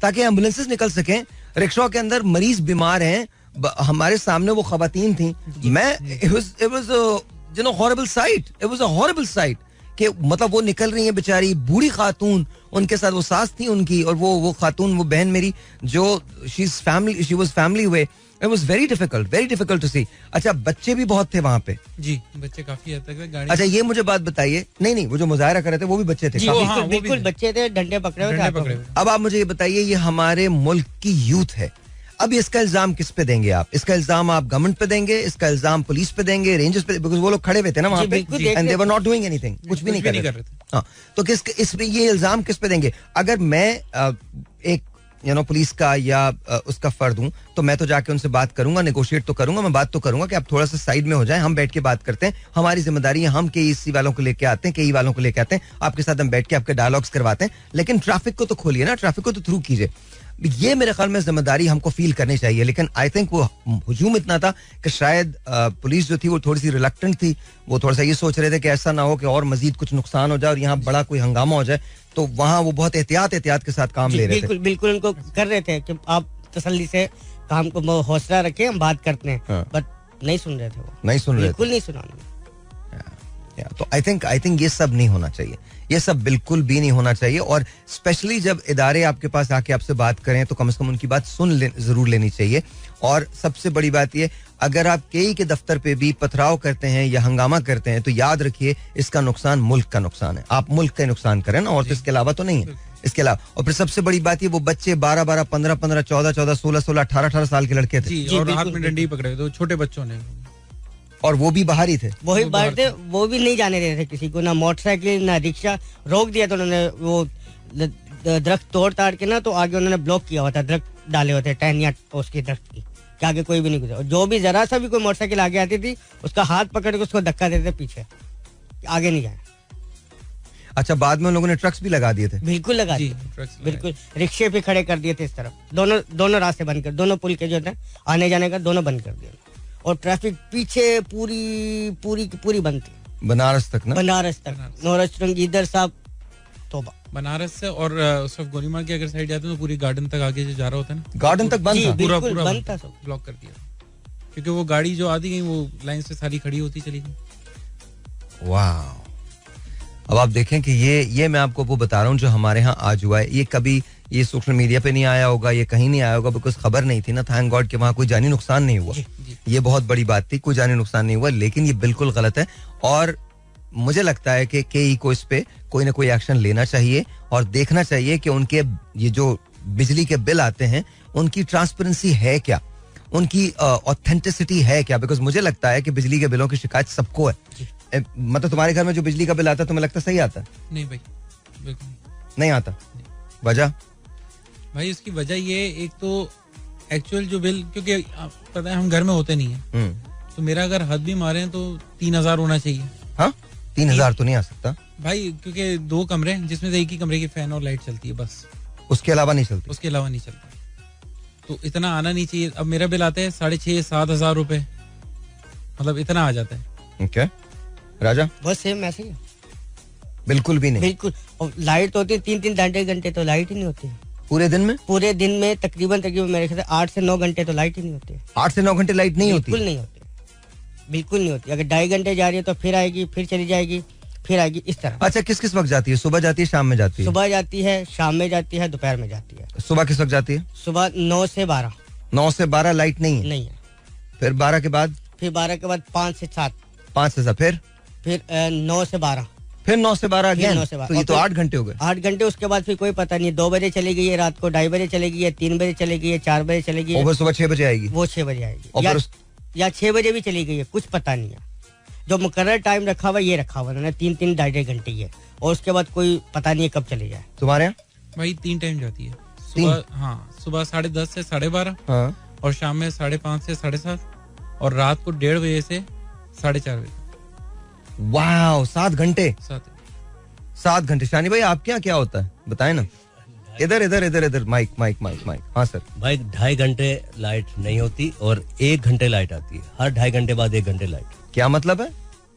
ताकि एम्बुलेंसेस निकल सकें. रिक्शा के अंदर मरीज बीमार हैं, हमारे सामने वो खवातीन थी. मैं it was you know horrible site, it was a horrible site कि मतलब वो निकल रही है बेचारी बूढ़ी खातून, उनके साथ वो सास थी उनकी, और वो खातून, वो बहन मेरी जो she was family way. It was very difficult to see. अच्छा, बच्चे भी बहुत थे वहाँ पे. जी, बच्चे काफी हद तक गाड़ी. अच्छा, ये मुझे बात बताइए. नहीं, वो जो मुजाहरा कर रहे थे वो भी बच्चे थे. बिल्कुल बच्चे थे, डंडे पकड़े हुए. अब आप मुझे ये बताइए, ये हमारे मुल्क की यूथ है. अब इसका इल्जाम किस पे देंगे आप? इसका इल्जाम आप गवर्नमेंट पे देंगे, इसका इल्जाम पुलिस पे देंगे, रेंजर्स पे, बिकॉज़ वो लोग खड़े हुए थे ना वहाँ पे, and they were not doing anything, कुछ भी नहीं कर रहे थे. हाँ, तो इस पे ये इल्जाम किस पे देंगे? अगर मैं एक पुलिस का या उसका फर्द हूं, तो मैं तो जाके उनसे बात करूंगा, नेगोशिएट तो करूंगा, मैं बात तो करूंगा कि आप थोड़ा सा साइड में हो जाएं, हम बैठ के बात करते हैं, हमारी जिम्मेदारी है, हम केईसी वालों को लेके आते हैं, केई वालों को लेके आते हैं, आपके साथ हम बैठ के आपके डायलॉग्स करवाते हैं, लेकिन ट्रैफिक को तो खोलिए ना, ट्रैफिक को तो थ्रू कीजिए. ये मेरे ख्याल में जिम्मेदारी हमको फील करनी चाहिए. लेकिन आई थिंक वो हुजूम इतना था कि शायद पुलिस जो थी वो थोड़ी सी रिलक्टेंट थी, वो थोड़ा सा ये सोच रहे थे कि ऐसा ना हो कि और मजीद कुछ नुकसान हो जाए और यहाँ बड़ा कोई हंगामा हो जाए, तो वहाँ वो बहुत एहतियात के साथ काम ले रहे थे. बिल्कुल उनको कर रहे थे कि आप तसल्ली से काम को हौसला रखें, हम बात करते हैं. बट नहीं सुन रहे थे, वो नहीं सुन रहे, बिल्कुल नहीं सुना. तो आई थिंक ये सब नहीं होना चाहिए, ये सब बिल्कुल भी नहीं होना चाहिए. और स्पेशली जब इदारे आपके पास आके आपसे बात करें तो कम से कम उनकी बात जरूर लेनी चाहिए. और सबसे बड़ी बात ये, अगर आप केई के दफ्तर पे भी पथराव करते हैं या हंगामा करते हैं तो याद रखिए इसका नुकसान मुल्क का नुकसान है, आप मुल्क का नुकसान करें ना, और तो इसके अलावा तो नहीं है. इसके अलावा और फिर सबसे बड़ी बात ये, वो बच्चे 12-12, 15-15, 14-14, 16-16, 18-18 साल के लड़के थे, और हाथ में डंडी पकड़े थे छोटे बच्चों ने, और वो भी बाहर ही थे. वही बाहर थे, वो भी नहीं जाने दे रहे थे किसी को, ना मोटरसाइकिल ना रिक्शा. रोक दिया तो उन्होंने वो दरख्त तोड़ ताड़ के ना, तो आगे उन्होंने ब्लॉक किया हुआ था, दरख्त डाले हुए थे, टहनियाँ उसकी दरख्त की, कि आगे कोई भी नहीं गुजरा. जो भी जरा सा भी कोई मोटरसाइकिल आगे आती थी उसका हाथ पकड़ के उसको धक्का देते पीछे, आगे नहीं जाए. अच्छा, बाद में उन लोगों ने ट्रक्स भी लगा दिए थे. बिल्कुल लगा दिए, बिल्कुल रिक्शे पे खड़े कर दिए थे इस तरफ, दोनों रास्ते बंद कर, दोनों पुल के जो थे आने जाने का दोनों बंद कर दिए, और ट्रैफिक पीछे पूरी बंद थी. बनारस तक ना? बनारस तक, नौरज रंगीदर साहब, तौबा. बनारस से और उस वक्त गोलीमार की अगर साइड जाते हैं तो पूरी गार्डन तक आगे जो जा रहा होता है ना, गार्डन तक बंद था, पूरा बंद था, सब ब्लॉक कर दिया, क्योंकि वो गाड़ी जो आती गई वो लाइन से सारी खड़ी होती चली गई. वाह. अब आप देखें कि ये मैं आपको वो बता रहा हूँ जो हमारे यहाँ आज हुआ है, ये कभी ये सोशल मीडिया पे नहीं आया होगा, ये कहीं नहीं आया होगा, बिकॉज खबर नहीं थी ना. थैंक गॉड कि वहाँ कोई जानी नुकसान नहीं हुआ, ये बहुत बड़ी बात थी, कोई जानी नुकसान नहीं हुआ. लेकिन ये बिल्कुल गलत है, और मुझे लगता है कि केई को इस पे कोई ना कोई एक्शन लेना चाहिए, और देखना चाहिए कि उनके ये जो बिजली के बिल आते हैं उनकी ट्रांसपेरेंसी है क्या, उनकी ऑथेंटिसिटी है क्या. बिकॉज मुझे लगता है कि बिजली के बिलों की शिकायत सबको है. मतलब तुम्हारे घर में जो बिजली का बिल आता है तुम्हें लगता है सही आता है? नहीं भाई, बिल्कुल नहीं आता. वजह भाई, उसकी वजह ये, एक तो एक्चुअल जो बिल, क्योंकि पता है हम घर में होते नहीं है, तो मेरा अगर हद भी मारे तो 3000 होना चाहिए. हाँ, 3000 तो नहीं आ सकता भाई, क्योंकि 2 कमरे जिसमें से एक ही कमरे की फैन और लाइट चलती है, बस उसके अलावा नहीं चलती. उसके अलावा नहीं चलता, तो इतना आना नहीं चाहिए. अब मेरा बिल आता है 6,500-7,000 रुपए, मतलब इतना आ जाता है. ओके राजा, बस सेम ऐसे ही, बिल्कुल भी नहीं. बिल्कुल. और लाइट होती है 3-3 घंटे तो लाइट ही नहीं होती पूरे दिन में. पूरे दिन में तकरीबन मेरे ख्याल से 8 से 9 घंटे तो लाइट ही नहीं होती है. 8 से 9 घंटे लाइट नहीं होती? बिल्कुल नहीं होती, बिल्कुल नहीं होती. अगर 2.5 घंटे जा रही है तो फिर आएगी, फिर चली जाएगी, फिर आएगी, इस तरह. अच्छा, किस किस वक्त जाती है? सुबह जाती है, शाम में जाती है? सुबह जाती है, शाम में जाती है, दोपहर में जाती है. सुबह किस वक्त जाती है? सुबह 9 से 12. 9 से 12 लाइट नहीं है? नहीं है. फिर 12 के बाद? फिर 12 के बाद 5 से 7. 5 से 7, फिर 9 से 12. फिर 9 से 12 अगेन. 9 से 12. तो ये तो 8 घंटे हो गए. 8 घंटे. उसके बाद फिर कोई पता नहीं, 2 बजे चली गई है रात को, 2:30 बजे चली गई है, 3 बजे चली गई है, 4 बजे चली गई है, और सुबह 6 बजे आएगी. वो 6 बजे आएगी, या 6 बजे भी चली गई है, कुछ पता नहीं है. जो मुकर्रर टाइम रखा हुआ ये रखा हुआ उन्होंने, 3-3, 2.5 घंटे ही है, और उसके बाद कोई पता नहीं है कब चले जाए. तुम्हारे यहाँ भाई 3 टाइम जाती है, सुबह, हाँ सुबह 10:30 से 12:30, हाँ, और शाम में 5:30 से 7:30, और रात को 1:30 बजे से 4:30 बजे। वाह, 7 घंटे। 7 घंटे। शानी भाई आपके यहाँ क्या होता है, बताए ना। इधर इधर इधर इधर, माइक माइक माइक माइक। हाँ सर। भाई 2.5 घंटे लाइट नहीं होती और 1 घंटे लाइट आती है। हर 2.5 घंटे बाद 1 घंटे लाइट। क्या मतलब है?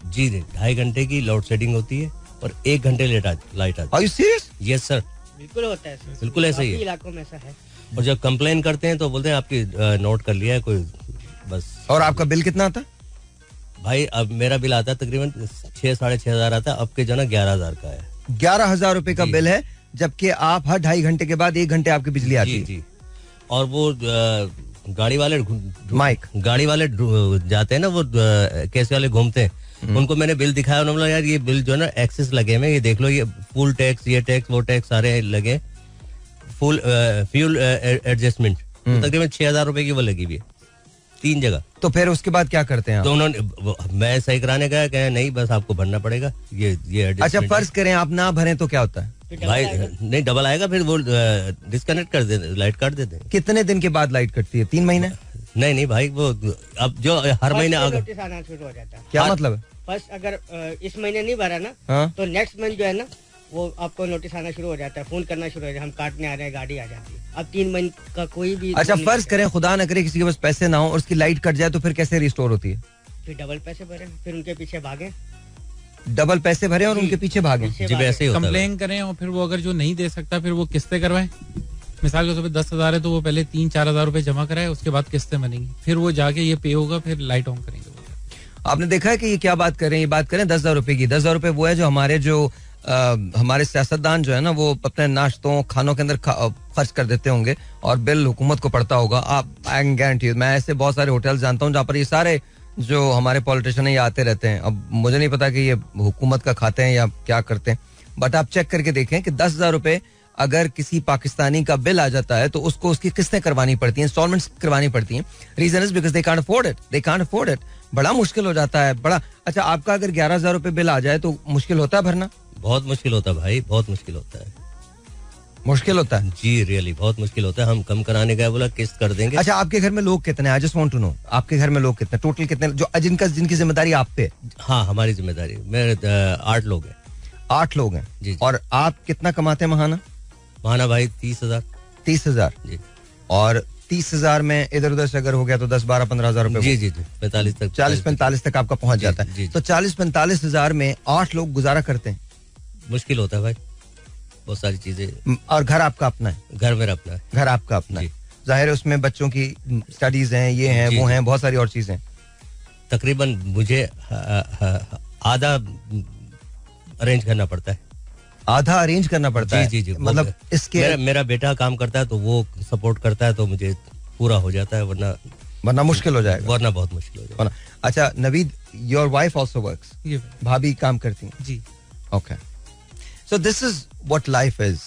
जी 2.5 घंटे की लोड शेडिंग होती है और 1 घंटे लाइट आती है। Are you serious? Yes sir, बिल्कुल होता है सर, बिल्कुल ऐसा ही है। इलाकों में ऐसा है। और जब कंप्लेन करते हैं तो बोलते हैं आपकी नोट कर लिया है कोई, बस। और आपका बिल कितना आता? भाई अब मेरा बिल आता है तकरीबन 6-6.5 आता है। अब के जो ना 11,000 का है। 11,000 रुपए का बिल है, जबकि आप हर 2.5 घंटे के बाद 1 घंटे आपकी बिजली आती है। जी। और वो गाड़ी वाले जाते हैं ना, वो कैसे वाले घूमते हैं, उनको मैंने बिल दिखाया। उन्होंने बोला यार ये बिल जो है ना एक्सेस लगे हुए, ये देख लो, ये फुल टैक्स, ये टैक्स, वो टैक्स सारे लगे, फुल फ्यूल एडजस्टमेंट तकरीबन 6,000 रुपए की वो लगी हुई है 3 जगह। तो फिर उसके बाद क्या करते हैं? तो उन्होंने, मैं सही कराने गया, कहा नहीं बस आपको भरना पड़ेगा ये। अच्छा, फर्ज करें आप ना भरें तो क्या होता है? भाई नहीं, डबल आएगा, फिर वो डिस्कनेक्ट कर देते, लाइट काट देते हैं। कितने दिन के बाद लाइट कटती है? 3 महीने? नहीं भाई, वो अब जो हर महीने नोटिस आना शुरू हो जाता है। क्या मतलब है? फर्स्ट अगर इस महीने नहीं भरा ना, हाँ? तो नेक्स्ट मंथ जो है ना, वो आपको नोटिस आना शुरू हो जाता है, फोन करना शुरू हो जाता है, हम काटने आ रहे हैं, गाड़ी आ जाती है। अब 3 महीने का कोई भी। अच्छा, फर्ज करें खुदा न करे किसी के पास पैसे ना हो और उसकी लाइट कट जाए, तो फिर कैसे रिस्टोर होती है? फिर डबल पैसे भरे, फिर उनके पीछे भागे। डबल पैसे भरे और उनके पीछे भागे? जी वैसे ही होता है। कंप्लेन करें और फिर वो अगर जो नहीं दे सकता फिर वो किस्तें करवाए। मिसाल के तौर पे 10,000 है तो वो पहले 3-4 हजार रुपए जमा कराए, उसके बाद किस्तें बनेंगी, फिर वो जाके ये पे होगा, फिर लाइट ऑन करेंगे। आपने देखा है कि ये क्या बात कर रहे हैं? ये बात करें 10,000 रुपए की। 10,000 रुपए वो है जो हमारे सियासतदान जो है ना, वो अपने नाश्तों खानों के अंदर खर्च कर देते होंगे और बिल हुकूमत को पड़ता होगा। आप, आई गारंटी, मैं ऐसे बहुत सारे होटल जानता हूँ जहाँ पर ये सारे जो हमारे पॉलिटिशियन है ये आते रहते हैं। अब मुझे नहीं पता कि ये हुकूमत का खाते हैं या क्या करते हैं, बट आप चेक करके देखें कि 10,000 रुपए अगर किसी पाकिस्तानी का बिल आ जाता है तो उसको उसकी किस्तें करवानी पड़ती हैं, इंस्टॉलमेंट्स करवानी पड़ती हैं। Reason is because they can't afford it. बड़ा मुश्किल हो जाता है, बड़ा। अच्छा, आपका अगर 11,000 रुपए बिल आ जाए तो मुश्किल होता है भरना? बहुत मुश्किल होता है भाई, बहुत मुश्किल होता है। मुश्किल होता है जी, रियली बहुत मुश्किल होता है। हम कम कराने गए, बोला किस्त कर देंगे। अच्छा, आपके घर में लोग कितने हैं? I just want to know, आपके घर में लोग कितने, टोटल कितने, जो जिनकी जिम्मेदारी आप पे? हाँ, हमारी जिम्मेदारी, मेरे 8 लोग हैं। 8 लोग हैं जी। और आप कितना कमाते हैं महाना? महाना भाई 30,000। 30,000 जी। और 30,000 में इधर उधर से अगर हो गया तो 10-12-15 हजार रुपए? जी 45 तक, 40-45 तक आपका पहुंच जाता है। तो 40-45 हजार में 8 लोग गुजारा करते हैं? मुश्किल होता है भाई, बहुत सारी चीजें। और घर आपका अपना है? घर मेरा अपना है। घर आपका अपना है, जाहिर है उसमें बच्चों की स्टडीज हैं, ये हैं, वो हैं, बहुत सारी और चीजें। तकरीबन मुझे आधा अरेंज करना पड़ता है। आधा अरेंज करना पड़ता है? जी। मतलब इसके मेरा बेटा काम करता है तो वो सपोर्ट करता है तो मुझे पूरा हो जाता है, वरना मुश्किल हो जाएगा। वरना बहुत मुश्किल हो जाएगा। अच्छा Naveed, your wife also works? भाभी काम करती हैं? जी। Okay, so this is what life is.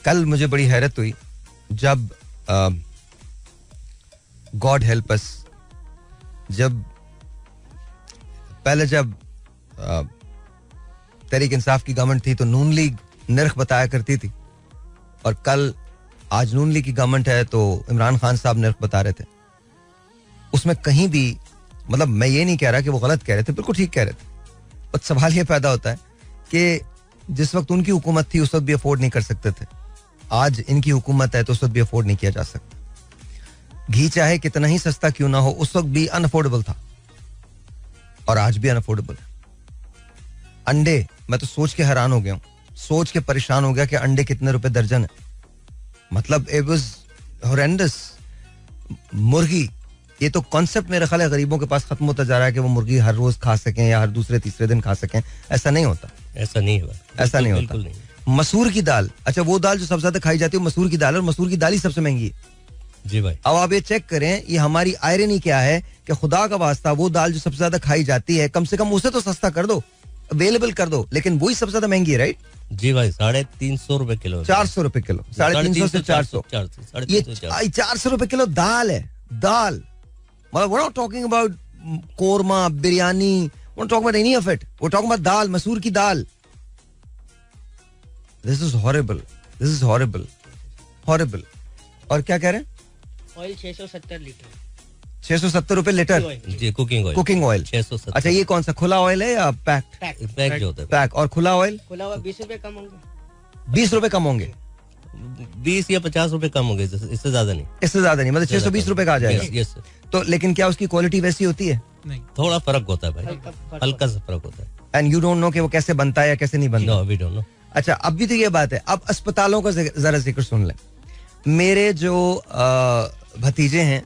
कल मुझे बड़ी हैरत हुई जब गॉड हेल्प अस, जब तहरीक इंसाफ की गवर्नमेंट थी तो नून लीग निर्ख बताया करती थी, और कल आज नून लीग की गवर्नमेंट है तो इमरान खान साहब निर्ख बता रहे थे। उसमें कहीं भी, मतलब मैं ये नहीं कह रहा कि वो गलत कह रहे थे, बिल्कुल ठीक कह रहे थे, पर सवाल ये पैदा होता है कि जिस वक्त उनकी हुकूमत थी उस वक्त भी अफोर्ड नहीं कर सकते थे, आज इनकी हुकूमत है तो उस वक्त भी अफोर्ड नहीं किया जा सकता। घी चाहे कितना ही सस्ता क्यों ना हो उस वक्त भी अनअफोर्डेबल था और आज भी अनअफोर्डेबल है। अंडे, मैं तो सोच के हैरान हो गया हूं, सोच के परेशान हो गया कि अंडे कितने रुपए दर्जन है। मतलब इट वाज हॉरेंडस। मुर्गी, ये तो कॉन्सेप्ट मेरे ख्याल है गरीबों के पास खत्म होता जा रहा है कि वो मुर्गी हर रोज खा सकें या हर दूसरे तीसरे दिन खा सकें। ऐसा नहीं होता, ऐसा नहीं है, ऐसा नहीं होता। मसूर की दाल, अच्छा वो दाल जो सबसे ज्यादा खाई जाती है मसूर की दाल, और मसूर की दाल ही सबसे महंगी है। जी भाई। अब आप ये चेक करें, ये हमारी आयरनी क्या है कि खुदा का वास्ता वो दाल जो सबसे ज्यादा खाई जाती है कम से कम उसे तो सस्ता कर दो, अवेलेबल कर दो, लेकिन वही सबसे ज्यादा महंगी है, राइट? जी भाई, 350 रुपए किलो, 400 रुपए किलो, 350 से 400, ये 400 रुपए किलो दाल है। दाल, मतलब we're not talking about korma, biryani, we're not talking about any of it, we're talking about दाल, मसूर की दाल। This is horrible. और क्या कह रहे हैं? Oil 670 litre. 670 रुपए लीटर जी. Cooking oil 670. अच्छा, ये कौन सा खुला ऑयल है या पैक्ड? पैक जो होता है. पैक. और खुला ऑयल? खुला हुआ 20 रुपए कम होंगे. 20 रुपए कम होंगे. 20 या 50 रुपए कम होंगे, इससे ज्यादा नहीं. मतलब 620 रुपए का आ जाएगा. यस. तो लेकिन क्या उसकी क्वालिटी वैसी होती है? नहीं, थोड़ा फर्क होता है भाई, हल्का सा फर्क होता है. एंड यू डोंट नो कि वो कैसे बनता है या कैसे नहीं बनता? No, we don't know. अच्छा, अब भी तो ये बात है. अब अस्पतालों का जरा जिक्र सुन लें. मेरे जो भतीजे हैं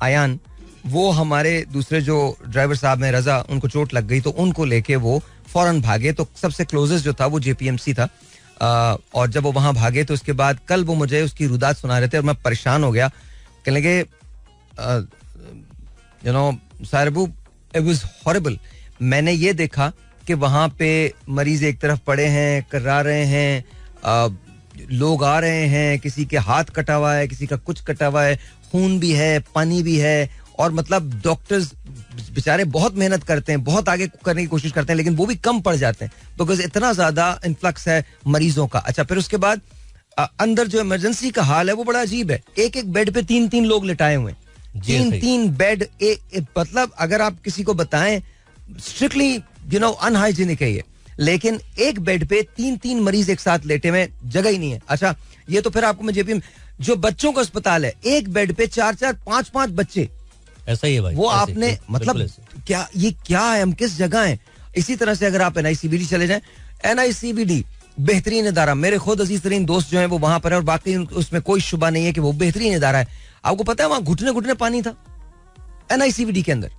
आयान, वो हमारे दूसरे जो ड्राइवर साहब हैं रजा, उनको चोट लग गई तो उनको लेके वो फौरन भागे. तो सबसे क्लोजेस्ट जो था वो JPMC था. और जब वो वहां भागे तो उसके बाद कल वो मुझे उसकी रुदात सुना रहे थे और मैं परेशान हो गया. कहने लगे यू नो सारबू, इट वाज हॉरिबल. मैंने ये देखा कि वहां पे मरीज एक तरफ पड़े हैं, कर्रा रहे हैं, लोग आ रहे हैं, किसी के हाथ कटा हुआ है, किसी का कुछ कटा हुआ है, खून भी है, पानी भी है. और मतलब डॉक्टर्स बेचारे बहुत मेहनत करते हैं, बहुत आगे करने की कोशिश करते हैं, लेकिन वो भी कम पड़ जाते हैं बिकॉज इतना ज्यादा इन्फ्लक्स है मरीजों का. अच्छा, फिर उसके बाद अंदर जो इमरजेंसी का हाल है वो बड़ा अजीब है. एक बेड पे 3 लोग लिटाए हुए हैं. 3 बेड. मतलब अगर आप किसी को बताएं, स्ट्रिक्टली अनहाइजीनिक है ये, लेकिन एक बेड पे 3 मरीज एक साथ लेटे हुए, जगह ही नहीं है. अच्छा, ये तो फिर आपको मैं JPM जो बच्चों का अस्पताल है, एक बेड पे 4-4, 5-5 बच्चे. ऐसा ही है भाई. वो आपने मतलब क्या, ये क्या है, हम किस जगह हैं? इसी तरह से अगर आप NICBD चले जाएं, NICBD बेहतरीन इदारा, मेरे खुद अजीज तरीन दोस्त जो हैं वो वहां पर है और बाकी उसमें कोई शुबा नहीं है कि वो बेहतरीन इदारा है. आपको पता है वहां घुटने पानी था NICBD के अंदर.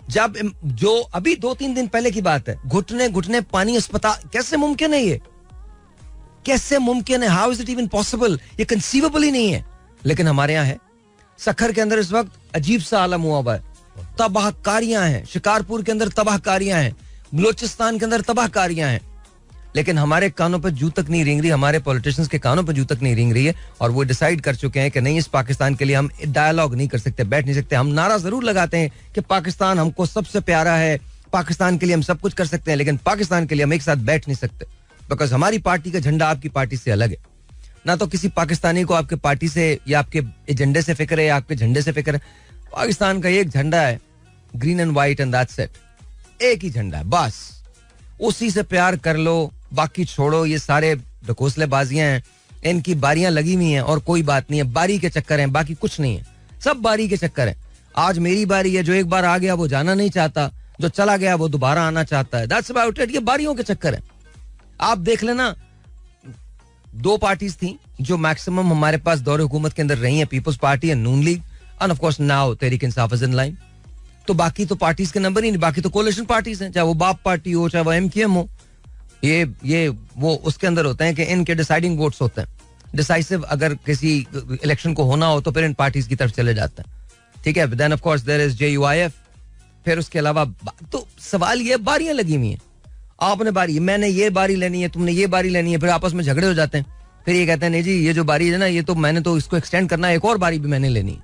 जब जो अभी 2-3 दिन पहले की बात है, घुटने पानी अस्पताल. कैसे मुमकिन है ये? कैसे मुमकिन है? How is it even possible? ये कंसीवेबल ही नहीं है. लेकिन हमारे यहाँ है. सखर के अंदर इस वक्त अजीब सा आलम हुआ हुआ है. तबाहकारियां हैं. शिकारपुर के अंदर तबाहकारियां हैं. बलोचिस्तान के अंदर तबाहकारियां हैं. लेकिन हमारे कानों पर जू तक नहीं रेंग रही, हमारे पॉलिटिशियंस के कानों पर जू तक नहीं रेंग रही है. और वो डिसाइड कर चुके हैं कि नहीं, इस पाकिस्तान के लिए हम डायलॉग नहीं कर सकते, बैठ नहीं सकते. हम नारा जरूर लगाते हैं कि पाकिस्तान हमको सबसे प्यारा है, पाकिस्तान के लिए हम सब कुछ कर सकते हैं, लेकिन पाकिस्तान के लिए हम एक साथ बैठ नहीं सकते बिकॉज हमारी पार्टी का झंडा आपकी पार्टी से अलग है. ना तो किसी पाकिस्तानी को आपके पार्टी से या आपके एजेंडे से फिक्र है या आपके झंडे से फिक्र है. पाकिस्तान का एक झंडा है, green and white, and that's it. एक ही झंडा है बस, उसी से प्यार कर लो, बाकी छोड़ो. ये सारे ढकोसलेबाजियां हैं, इनकी बारियां लगी हुई हैं और कोई बात नहीं है. बारी के चक्कर हैं, बाकी कुछ नहीं है. सब बारी के चक्कर हैं. आज मेरी बारी है, जो एक बार आ गया वो जाना नहीं चाहता, जो चला गया वो दोबारा आना चाहता है. That's about it. ये बारियों के चक्कर है. आप देख लेना, 2 पार्टीज थी जो मैक्सिमम हमारे पास दौरे हुकूमत के अंदर रही हैं, peoples party and Noon league, and of course now Tehreek Insaf is in line. तो बाकी तो पार्टीज के नंबर ही नहीं, बाकी तो कोलिशन पार्टीज हैं, चाहे वो बाप पार्टी हो, चाहे वो MQM हो. ये वो उसके अंदर होते हैं कि इनके डिसाइडिंग वोट्स होते हैं. डिसाइसिव अगर किसी इलेक्शन को होना हो तो फिर इन पार्टीज की तरफ चले जाते हैं. ठीक है. Then of course there is JUIF. फिर उसके अलावा तो सवाल ये, बारियां लगी हुई हैं. आपने बारी, मैंने ये बारी लेनी है, तुमने ये बारी लेनी है, फिर आपस में झगड़े हो जाते हैं. फिर ये कहते हैं नहीं जी, ये जो बारी है ना, ये तो मैंने तो इसको एक्सटेंड करना है, एक और बारी भी मैंने लेनी है.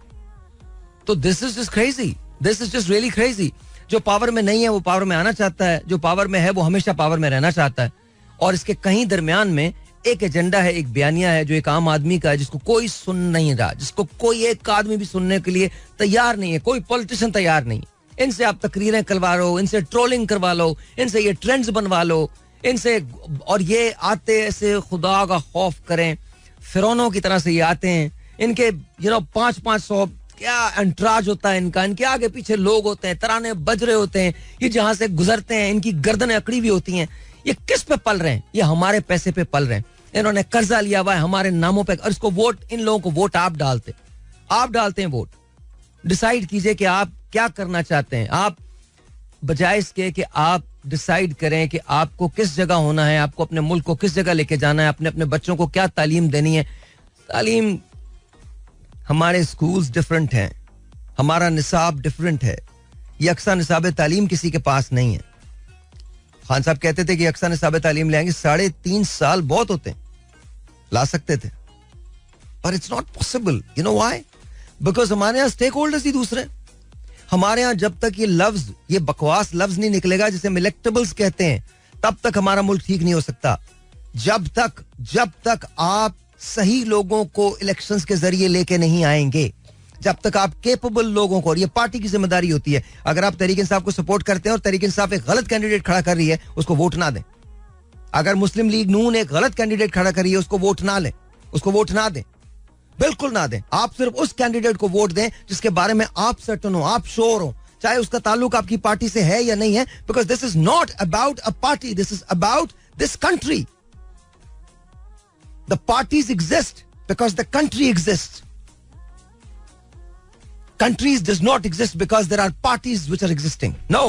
तो this is just crazy. This is just really crazy. जो पावर में नहीं है वो पावर में आना चाहता है, जो पावर में है वो हमेशा पावर में रहना चाहता है. और इसके कहीं दरमियान में एक एजेंडा है, एक बयानिया है जो एक आम आदमी का है, जिसको कोई सुन नहीं रहा, जिसको कोई एक आदमी भी सुनने के लिए तैयार नहीं है, कोई पॉलिटिशियन तैयार नहीं. इनसे आप तकरीरें करवा लो, इनसे ट्रोलिंग करवा लो, इनसे ये ट्रेंड्स बनवा लो, इनसे, और ये आते ऐसे खुदा का खौफ करें, फिरौनों की तरह से ये आते हैं. इनके 500 क्या अंतराज होता है इनका, इनके आगे पीछे लोग होते हैं, तराने बज रहे होते हैं, ये जहां से गुजरते हैं इनकी गर्दनें अकड़ी हुई होती हैं. ये किस पे पल रहे हैं? ये हमारे पैसे पे पल रहे हैं. इन्होंने कर्जा लिया हुआ है हमारे नामों पे, और इसको वोट, इन लोगों को वोट आप डालते हैं वोट. डिसाइड कीजिए कि आप क्या करना चाहते हैं. आप बजाय इसके कि आप डिसाइड करें कि आपको किस जगह होना है, आपको अपने मुल्क को किस जगह लेके जाना है, अपने बच्चों को क्या तालीम देनी है. तालीम, हमारे स्कूल्स डिफरेंट हैं, हमारा निसाब डिफरेंट है. यकसा निसाब तालीम किसी के पास नहीं है. खान साहब कहते थे कि यकसा निसाब तालीम ले आएंगे, 3.5 साल बहुत होते हैं, ला सकते थे, पर it's not possible. You know why? Because हमारे यहाँ स्टेक होल्डर्स ही दूसरे. हमारे यहाँ जब तक ये लफ्ज, ये बकवास लफ्ज नहीं निकलेगा जिसे हम इलेक्टेबल्स कहते हैं, तब तक हमारा मुल्क ठीक नहीं हो सकता. जब तक आप सही लोगों को इलेक्शंस के जरिए लेके नहीं आएंगे, जब तक आप केपेबल लोगों को, और ये पार्टी की जिम्मेदारी होती है, अगर आप तहरीक इंसाफ को सपोर्ट करते हैं और तहरीक इंसाफ एक गलत कैंडिडेट खड़ा कर रही है, उसको वोट ना दें. अगर मुस्लिम लीग नून एक गलत कैंडिडेट खड़ा कर रही है, उसको वोट ना लें, उसको वोट ना दें, बिल्कुल ना दें. आप सिर्फ उस कैंडिडेट को वोट दें जिसके बारे में आप सर्टन हो, आप श्योर हो, चाहे उसका ताल्लुक आपकी पार्टी से है या नहीं है, because this is not about a party, this is about this country. The parties exist because the country exist. Countries does not exist because there are parties which are existing. No.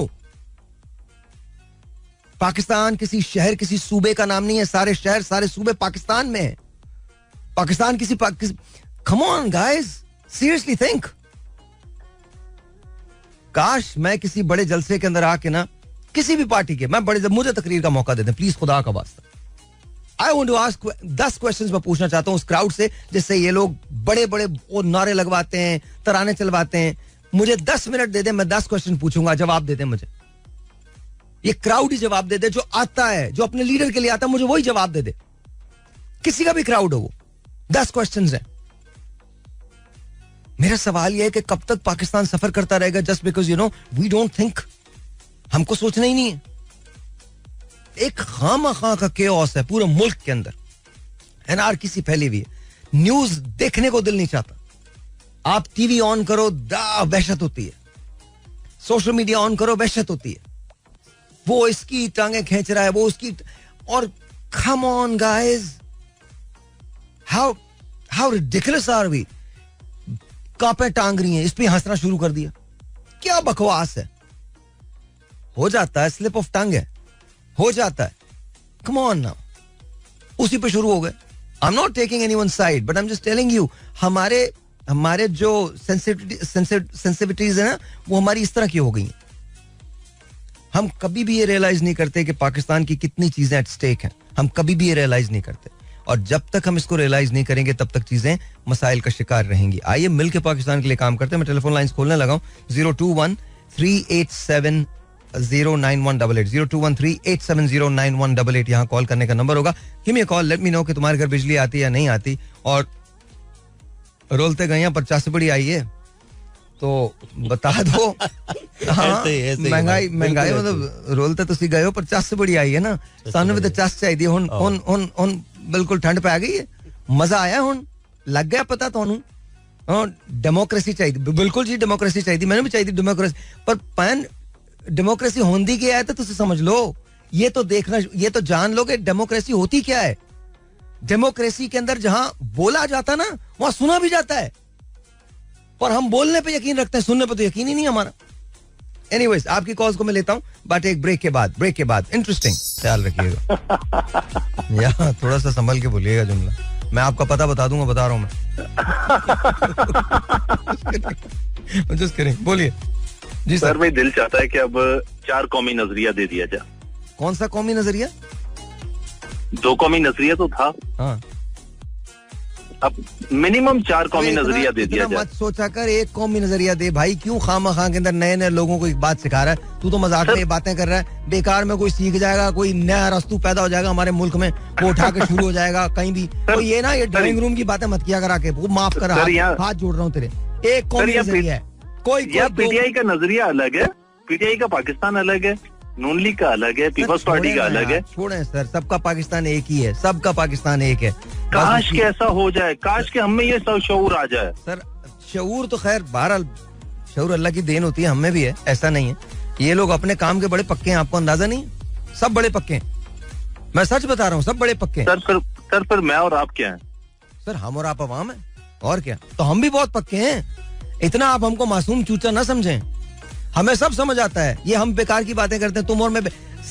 Pakistan किसी शहर, किसी सूबे का नाम नहीं है. सारे शहर, सारे सूबे पाकिस्तान में है. पाकिस्तान किसी Come on guys, seriously think. काश मैं किसी बड़े जलसे के अंदर आके ना, किसी भी पार्टी के, मैं बड़े, मुझे तकरीर का मौका देते प्लीज, खुदा का वास्ता. I want to ask 10 questions मैं पूछना चाहता हूं उस क्राउड से, जिससे ये लोग बड़े बड़े वो नारे लगवाते हैं, तराने चलवाते हैं. मुझे 10 मिनट दे दे, मैं 10 क्वेश्चन पूछूंगा, जवाब दे दे मुझे. ये क्राउड ही जवाब दे दे, जो आता है, जो अपने लीडर के लिए आता है, मुझे वही जवाब दे दे. किसी का भी क्राउड हो वो. 10 क्वेश्चंस हैं. मेरा सवाल यह है कि कब तक पाकिस्तान सफर करता रहेगा just because we don't think. हमको सोचना ही नहीं है. एक खामखा का केओस है पूरे मुल्क के अंदर. एनआरकी फैली हुई है. न्यूज देखने को दिल नहीं चाहता. आप टीवी ऑन करो, वहशत होती है. सोशल मीडिया ऑन करो, वहशत होती है. वो इसकी टांगे खींच रहा है, वो उसकी. और come on guys, how ridiculous are we. कांपे टांग रही हैं, इस पे हंसना शुरू कर दिया. क्या बकवास है. हो जाता है, स्लिप ऑफ टंग है, हो जाता है. Come on now. उसी पे शुरू हो गए. आई am not taking anyone side, but I am just telling you, हमारे जो सेंसिटिविटीज है ना, वो हमारी इस तरह की हो गई हैं. हम कभी भी ये रियलाइज नहीं करते कि पाकिस्तान की कितनी चीजें एट स्टेक हैं. हम कभी भी ये रियलाइज नहीं करते. और जब तक हम इसको रियलाइज नहीं करेंगे, तब तक चीजें मसाइल का शिकार रहेंगी. आइए मिलकर पाकिस्तान के लिए काम करते हैं. मैं टेलीफोन लाइंस खोलने लगा हूं. 021-387-09-188 021-387-09-188 यहाँ कॉल करने का नंबर होगा. Give me a call, let me know कि तुम्हारे घर बिजली आती है या नहीं आती. और रोलते गए 50 से बड़ी आई है तो बता दो. हाँ, महंगाई मतलब रोलते तो सी गए हो, 50 से बड़ी आई है ना. सानू भी तो चस चाहिए. हुन बिल्कुल ठंड पै गई है. मजा आया, हुन लग गया पता तुहानू. डेमोक्रेसी चाहिए, बिल्कुल जी डेमोक्रेसी चाहिए. मैंने भी चाहिए डेमोक्रेसी, पर पैन डेमोक्रेसी होंदी क्या है तो तुझे समझ लो. ये तो देखना, ये तो जान लो कि डेमोक्रेसी होती क्या है. डेमोक्रेसी के अंदर जहां बोला जाता ना, वहां सुना भी जाता है. पर हम बोलने पे यकीन रखते हैं, सुनने पे तो यकीन ही नहीं हमारा. एनीवेज, आपकी कॉल्स को मैं लेता हूं, बट एक ब्रेक के बाद. इंटरेस्टिंग, ख्याल रखिएगा. या थोड़ा सा संभल के बोलिएगा जुमला. मैं आपका पता बता दूंगा, बता रहा हूं मैं. जस्ट करें, बोलिए जी सर. मेरा दिल चाहता है कि अब 4 कौमी नजरिया दे दिया जाए. कौन सा कौमी नजरिया? 2 कौमी नजरिया तो था. हाँ. अब मिनिमम 4 कौमी नजरिया दे दिया जाए. मत सोचा कर, एक कौमी नजरिया दे भाई. क्यों खामा के अंदर नए नए लोगों को एक बात सिखा रहा है. तू तो मजाक में बातें कर रहा है. बेकार में कोई सीख जाएगा, कोई नया रस्तू पैदा हो जाएगा हमारे मुल्क में, वो उठा के शुरू हो जाएगा कहीं भी. तो ये ना, ये ड्राइंग रूम की बातें मत किया करा के. वो माफ कर, हाथ जोड़ रहा हूँ तेरे. एक कौमी नजरिया है. कोई पीटीआई का नजरिया अलग है, पीटीआई का पाकिस्तान अलग है, नून लीग का अलग है, पीपल्स पार्टी का अलग है. छोड़े सर, सबका पाकिस्तान एक ही है. सबका पाकिस्तान एक है. काश के ऐसा हो जाए, काश के हमें ये सब शऊर आ जाए. सर शऊर तो खैर बहरहाल शऊर अल्लाह की देन होती है, हमें भी है, ऐसा नहीं है. ये लोग अपने काम के बड़े पक्के हैं, आपको अंदाजा नहीं. सब बड़े पक्के हैं, मैं सच बता रहा हूँ, सब बड़े पक्के हैं. सर फिर मैं और आप क्या है? सर हम और आप अवाम है, और क्या. तो हम भी बहुत पक्के हैं. इतना आप हमको मासूम चूचा ना समझें. हमें सब समझ आता है. ये हम बेकार की बातें करते हैं, तुम और मैं.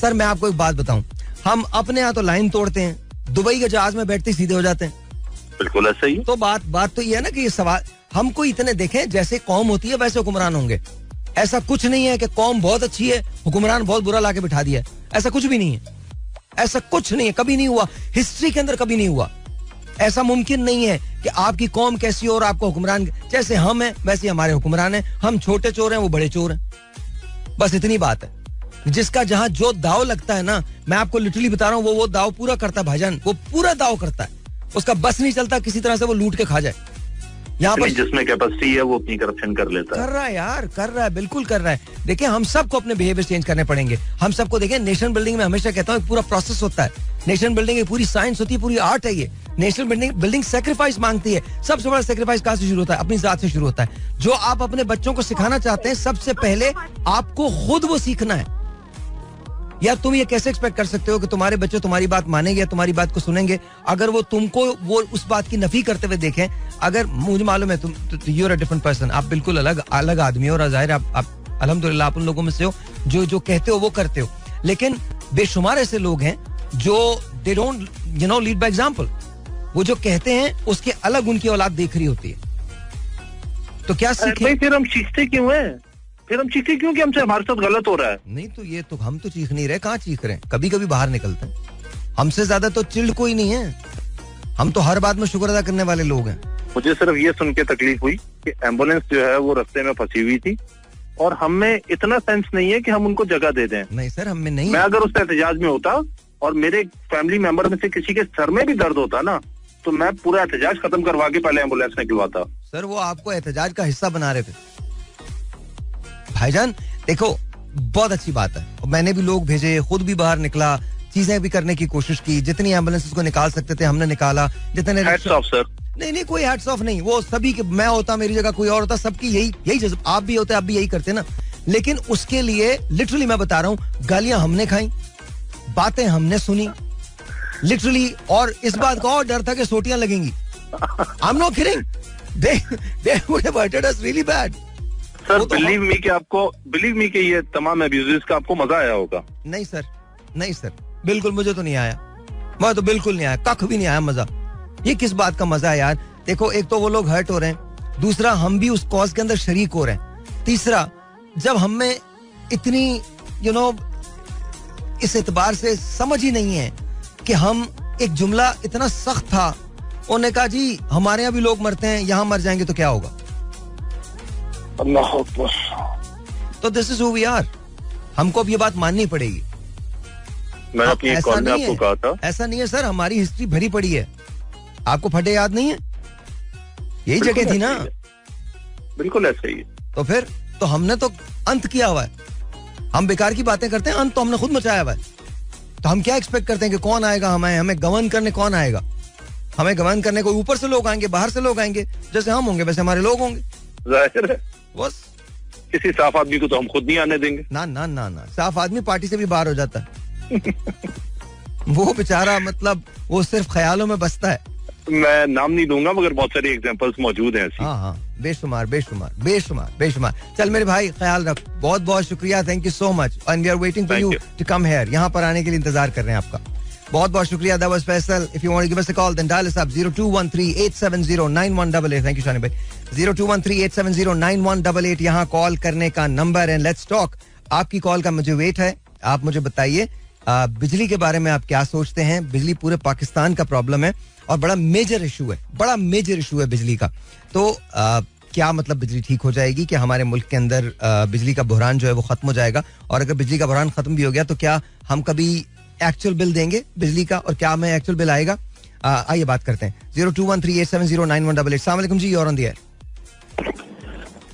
सर मैं आपको एक बात बताऊं, हम अपने यहाँ तो लाइन तोड़ते हैं, दुबई के जहाज में बैठते सीधे हो जाते हैं. बिल्कुल ऐसा ही. तो बात तो ये है ना कि ये सवाल, हमको इतने देखें, जैसे कौम होती है वैसे हुक्मरान होंगे. ऐसा कुछ नहीं है कि कौम बहुत अच्छी है, हुक्मरान बहुत बुरा लाके बिठा दिया है. ऐसा कुछ भी नहीं है. ऐसा कुछ नहीं है, कभी नहीं हुआ. हिस्ट्री के अंदर कभी नहीं हुआ. ऐसा मुमकिन नहीं है कि आपकी कौम कैसी हो और आपको हुक्मरान, जैसे हम हैं वैसे हमारे हुक्मरान हैं. हम छोटे चोर हैं, वो बड़े चोर हैं. बस इतनी बात है. जिसका जहां जो दाव लगता है ना, मैं आपको लिटरली बता रहा हूं, वो दाव पूरा करता है भाईजान, वो पूरा दाव करता है, उसका बस नहीं चलता किसी तरह से वो लूट के खा जाए. यहाँ पर जिसमें कैपेसिटी है वो अपनी करप्शन कर लेता है. कर रहा है यार, कर रहा है, बिल्कुल कर रहा है. देखिए हम सबको अपने बिहेवियर चेंज करने पड़ेंगे. हम सबको देखिए, नेशन बिल्डिंग में हमेशा कहता हूँ पूरा प्रोसेस होता है. नेशन बिल्डिंग एक पूरी साइंस होती है, पूरी आर्ट है ये. नेशनल बिल्डिंग सेक्रीफाइस मांगती है. सबसे बड़ा सेक्रीफाइस कहाँ से शुरू होता है? अपनी जात से शुरू होता है. जो आप अपने बच्चों को सिखाना चाहते हैं, सबसे पहले आपको खुद वो सीखना है. यार तुम ये कैसे एक्सपेक्ट कर सकते हो कि तुम्हारे बच्चे तुम्हारी बात मानेंगे या तुम्हारी बात को सुनेंगे अगर वो तुमको वो उस बात की नफी करते हुए देखें. अगर मुझे मालूम है तुम you are a different person, आप बिल्कुल अलग आदमी हो और जाहिर आप अल्हम्दुलिल्लाह आप उन लोगों में से हो जो कहते हो वो करते हो. लेकिन बेशुमार ऐसे लोग हैं जो they don't lead by example. वो जो कहते हैं उसके अलग उनकी औलाद देख रही होती है. तो क्या सीखें? फिर हम चीखते क्यों हैं? फिर हम चीखते क्यों कि हमसे हमारे साथ गलत हो रहा है? नहीं तो ये तो हम तो चीख नहीं रहे, कहाँ चीख रहे हैं? कभी कभी बाहर निकलते हैं. हमसे ज्यादा तो चिल्ड कोई नहीं है. हम तो हर बात में शुक्र अदा करने वाले लोग हैं. मुझे सिर्फ ये सुन के तकलीफ हुई कि एम्बुलेंस जो है वो रास्ते में फंसी हुई थी और हमें इतना सेंस नहीं है कि हम उनको जगह दे दें. नहीं सर, हमें नहीं. मैं अगर उस एहतजाज में होता और मेरे फैमिली मेंबर में से किसी के सर में भी दर्द होता ना, तो मैं पूरा एहतजाज खत्म करवा के पहले एम्बुलेंस निकलवाता. सर वो आपको एहतजाज का हिस्सा बना रहे थे भाईजान. देखो बहुत अच्छी बात है, मैंने भी लोग भेजे, खुद भी बाहर निकला, चीजें भी करने की कोशिश की, जितनी एम्बुलेंस को निकाल सकते थे हमने निकाला. जितने हैट्स ऑफ सर. नहीं कोई हैट्स ऑफ नहीं, वो सभी के, मैं होता मेरी जगह कोई और होता, सबकी यही जज्बा. आप भी होते, आप भी यही करते ना. लेकिन उसके लिए लिटरली मैं बता रहा हूँ, गालियां हमने खाई, बातें हमने सुनी लिटरली, और इस बात का और डर था कि सोटियां लगेंगी. I'm not kidding. They would have hurted us really bad. Sir believe me कि ये तमाम अब्यूजेस का आपको मजा आया होगा. नहीं सर बिल्कुल मुझे तो नहीं आया. मैं तो बिल्कुल नहीं आया, कख भी नहीं आया मजा. ये किस बात का मजा है यार? देखो एक तो वो लोग हर्ट हो रहे हैं, दूसरा हम भी उस कॉज के अंदर शरीक हो रहे हैं, तीसरा जब हमें इतनी इस एतबार से समझ ही नहीं है कि हम एक जुमला इतना सख्त था, उन्होंने कहा जी हमारे यहाँ भी लोग मरते हैं, यहाँ मर जाएंगे तो क्या होगा? अल्लाह अकबर. तो this is who we are. हमको अब ये बात माननी पड़ेगी. मैंने अपनी एक कॉल में आपको कहा था. ऐसा नहीं है सर, हमारी हिस्ट्री भरी पड़ी है. आपको फटे याद नहीं है? यही जगह थी ना. बिल्कुल ऐसा ही है. तो फिर तो हमने तो अंत किया हुआ है. हम बेकार की बातें करते हैं, अंत तो हमने खुद मचाया हुआ है. तो हम क्या एक्सपेक्ट करते हैं कि कौन आएगा हमें गवर्न करने? कौन आएगा हमें गवर्न करने? कोई ऊपर से लोग आएंगे, बाहर से लोग आएंगे. जैसे हम होंगे वैसे हमारे लोग होंगे. जाहिर है. बस किसी साफ आदमी को तो हम खुद नहीं आने देंगे. ना साफ आदमी पार्टी से भी बाहर हो जाता है. वो बेचारा मतलब वो सिर्फ ख्यालों में बसता है. मैं नाम नहीं दूंगा मगर बहुत सारी एग्जांपल्स मौजूद हैं ऐसी. हाँ बेशुमार. चल मेरे भाई ख्याल रख. बहुत बहुत शुक्रिया. Thank you so much. And we are waiting for you to come here. यहाँ पर आने के लिए इंतजार कर रहे हैं आपका. बहुत बहुत शुक्रिया. That was Faisal. If you want to give us a call then dial us up 0213870918. Thank you Shani भाई. 0213870918 यहाँ कॉल करने का नंबर है. Let's talk. आपकी कॉल का मुझे वेट है. आप मुझे बताइए बिजली के बारे में आप क्या सोचते हैं. बिजली पूरे पाकिस्तान का प्रॉब्लम है और बड़ा मेजर इशू है बिजली का. तो क्या मतलब बिजली ठीक हो जाएगी? कि हमारे मुल्क के अंदर बिजली का बहरान जो है वो खत्म हो जाएगा? और अगर बिजली का बहरान खत्म भी हो गया तो क्या हम कभी एक्चुअल बिल देंगे बिजली का, और क्या हमें एक्चुअल बिल आएगा? आइए बात करते हैं. 0213870918. अस्सलाम वालेकुम जी, और ऑन द एयर.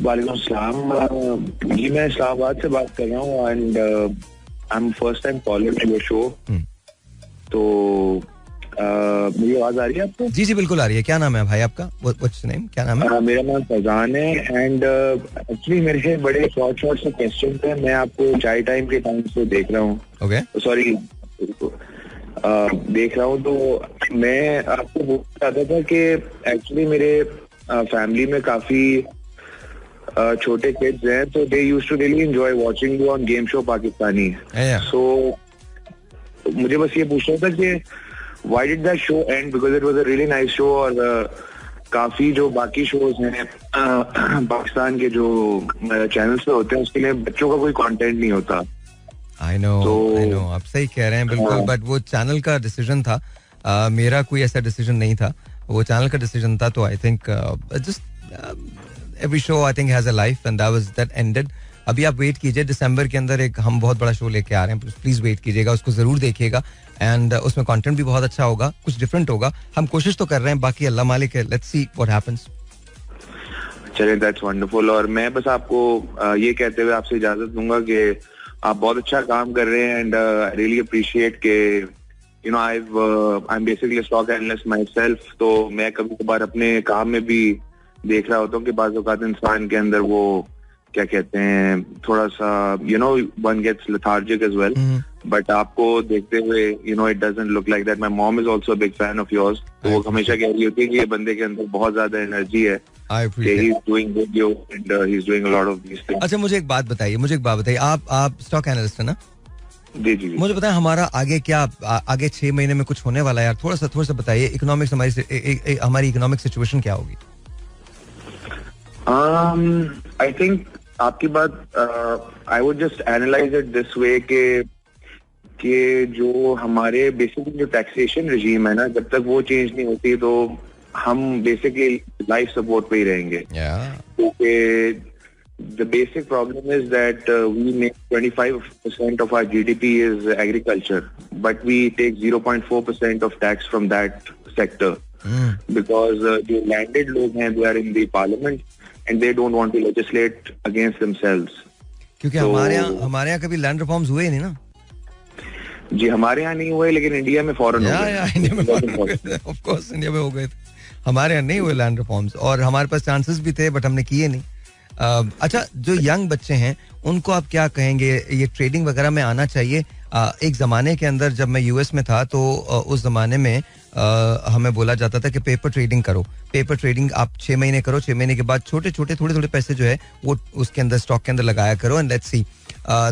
वालेकुम सलाम जी, मैं इस्लामाबाद से बात कर रहा हूँ and I am first time caller to your show. तो मेरी आवाज आ रही है आपको? जी बिल्कुल आ रही है. क्या नाम है भाई आपका? What's name? क्या नाम है? मेरा नाम फैजान है एंड एक्चुअली मेरे बड़े शॉर्ट से क्वेश्चन थे. मैं आपको चाय टाइम के टाइम से देख रहा हूँ. ओके सॉरी देख रहा हूँ. तो मैं आपको बोलना चाहता था कि एक्चुअली मेरे फैमिली में काफी छोटे किड्स हैं, तो they used to really enjoy watching you on game show Pakistani. So मुझे बस ये पूछना था कि why did that show end? Because it was a really nice show. और काफी जो बाकी शोज हैं पाकिस्तान के जो चैनल्स पे होते हैं उसके लिए बच्चों का कोई कंटेंट नहीं होता. I know, आप सही कह रहे हैं बिल्कुल. बट वो चैनल का डिसीजन था, मेरा कोई ऐसा डिसीजन नहीं था. वो चैनल का डिसीजन था. तो I think just every show I think has a life and that ended. अभी आप वेट कीजिए, दिसंबर के अंदर एक हम बहुत बड़ा शो लेके आ रहे हैं, प्लीज वेट कीजिएगा, उसको जरूर देखिएगा एंड उसमें कंटेंट भी बहुत अच्छा होगा, कुछ डिफरेंट होगा, हम कोशिश तो कर रहे हैं, बाकी अल्लाह मालिक है, लेट्स सी व्हाट हैपेंस. चलिए, दैट्स वंडरफुल. और मैं बस आपको ये कहते हुए आपसे इजाजत दूंगा कि आप बहुत अच्छा काम कर रहे हैं एंड आई रियली अप्रिशिएट के you know I am basically stock analyst my self. तो मैं कभी कभार अपने काम में भी देख रहा होता हूँ कि बाज़ औक़ात इंसान के अंदर वो क्या कहते हैं, थोड़ा सा you know one gets lethargic as well. But आपको देखते हुए you know it doesn't look like that. My mom is also a big fan of yours. तो वो हमेशा कह रही होती है कि ये बंदे के अंदर बहुत ज्यादा एनर्जी है. He is doing video and he is doing a lot of these things. अच्छा, मुझे एक बात बताइए, आप स्टॉक एनालिस्ट है ना? जी. मुझे बताएं हमारा आगे क्या, आगे 6 महीने में कुछ होने वाला है यार, थोड़ा सा बताइए. इकोनॉमिक्स हमारी इकोनॉमिक सिचुएशन क्या होगी? आई थिंक आपकी बात I would just analyse it this way कि जो हमारे बेसिकली जो टैक्सेशन रजीम है ना, जब तक वो चेंज नहीं होती तो हम बेसिकली लाइफ सपोर्ट पे ही रहेंगे. क्योंकि the basic problem is that we make 25% of our GDP is agriculture, but we take 0.4% of tax from that sector because the landed log hain, they are in the parliament and they don't want to legislate against themselves. क्योंकि हमारे यहाँ कभी land reforms हुए नहीं ना. जी, हमारे यहाँ नहीं हुए, लेकिन इंडिया में फौरन हो गए. इंडिया में ऑफ कोर्स इंडिया में हो गए थे. हमारे यहाँ नहीं हुए लैंड रिफॉर्म्स और हमारे पास चांसेस भी थे बट हमने किए नहीं. अच्छा, जो यंग बच्चे हैं उनको आप क्या कहेंगे, ये ट्रेडिंग वगैरह में आना चाहिए? एक ज़माने के अंदर जब मैं यूएस में था तो उस ज़माने में हमें बोला जाता था कि पेपर ट्रेडिंग करो. पेपर ट्रेडिंग आप 6 महीने करो, 6 महीने के बाद छोटे छोटे थोड़े पैसे जो है वो उसके अंदर स्टॉक के अंदर लगाया करो एंड लेट्स सी.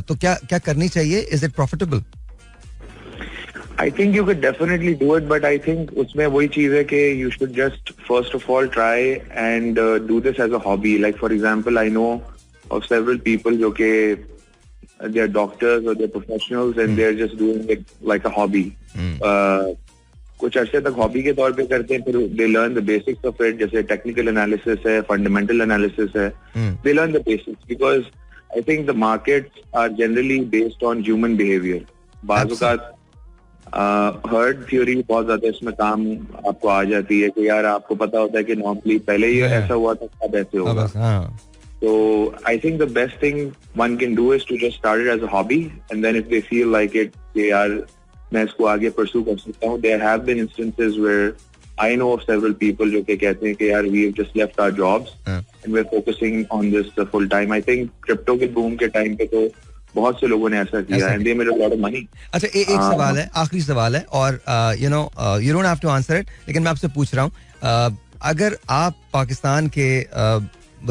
तो क्या करनी चाहिए? Is it profitable? I think you could definitely do it, but I think उसमें वही चीज है कि you should just first of all try and do this as a hobby. Like for example, I know of several people जो कि they are doctors or they're professionals and they're just doing it like a hobby. कुछ अरसे तक hobby के तौर पे करते हैं, फिर they learn the basics of it, जैसे technical analysis है, fundamental analysis है. They learn the basics because I think the markets are generally based on human behavior. बाज़ औक़ात हर्ड थ्योरी बहुत ज्यादा इसमें काम आपको आ जाती है कि यार आपको पता होता है कि नॉर्मली पहले ये ऐसा हुआ था, अब ऐसे होगा. तो I think the best thing one can do is to just start it as a hobby and then if they feel like it कि यार मैं इसको आगे परस्यू कर सकता हूँ. There have been instances where I know of several people जो कि कहते हैं कि यार we have just left our jobs and we are focusing on this full time. I think crypto के बूम के टाइम पे तो बहुत से लोगों ने ऐसा किया and they made a lot of money. अच्छा, एक सवाल है, आखिरी सवाल है और you know you don't have to answer it, लेकिन मैं आपसे पूछ रहा हूँ, अगर आप पाकिस्तान के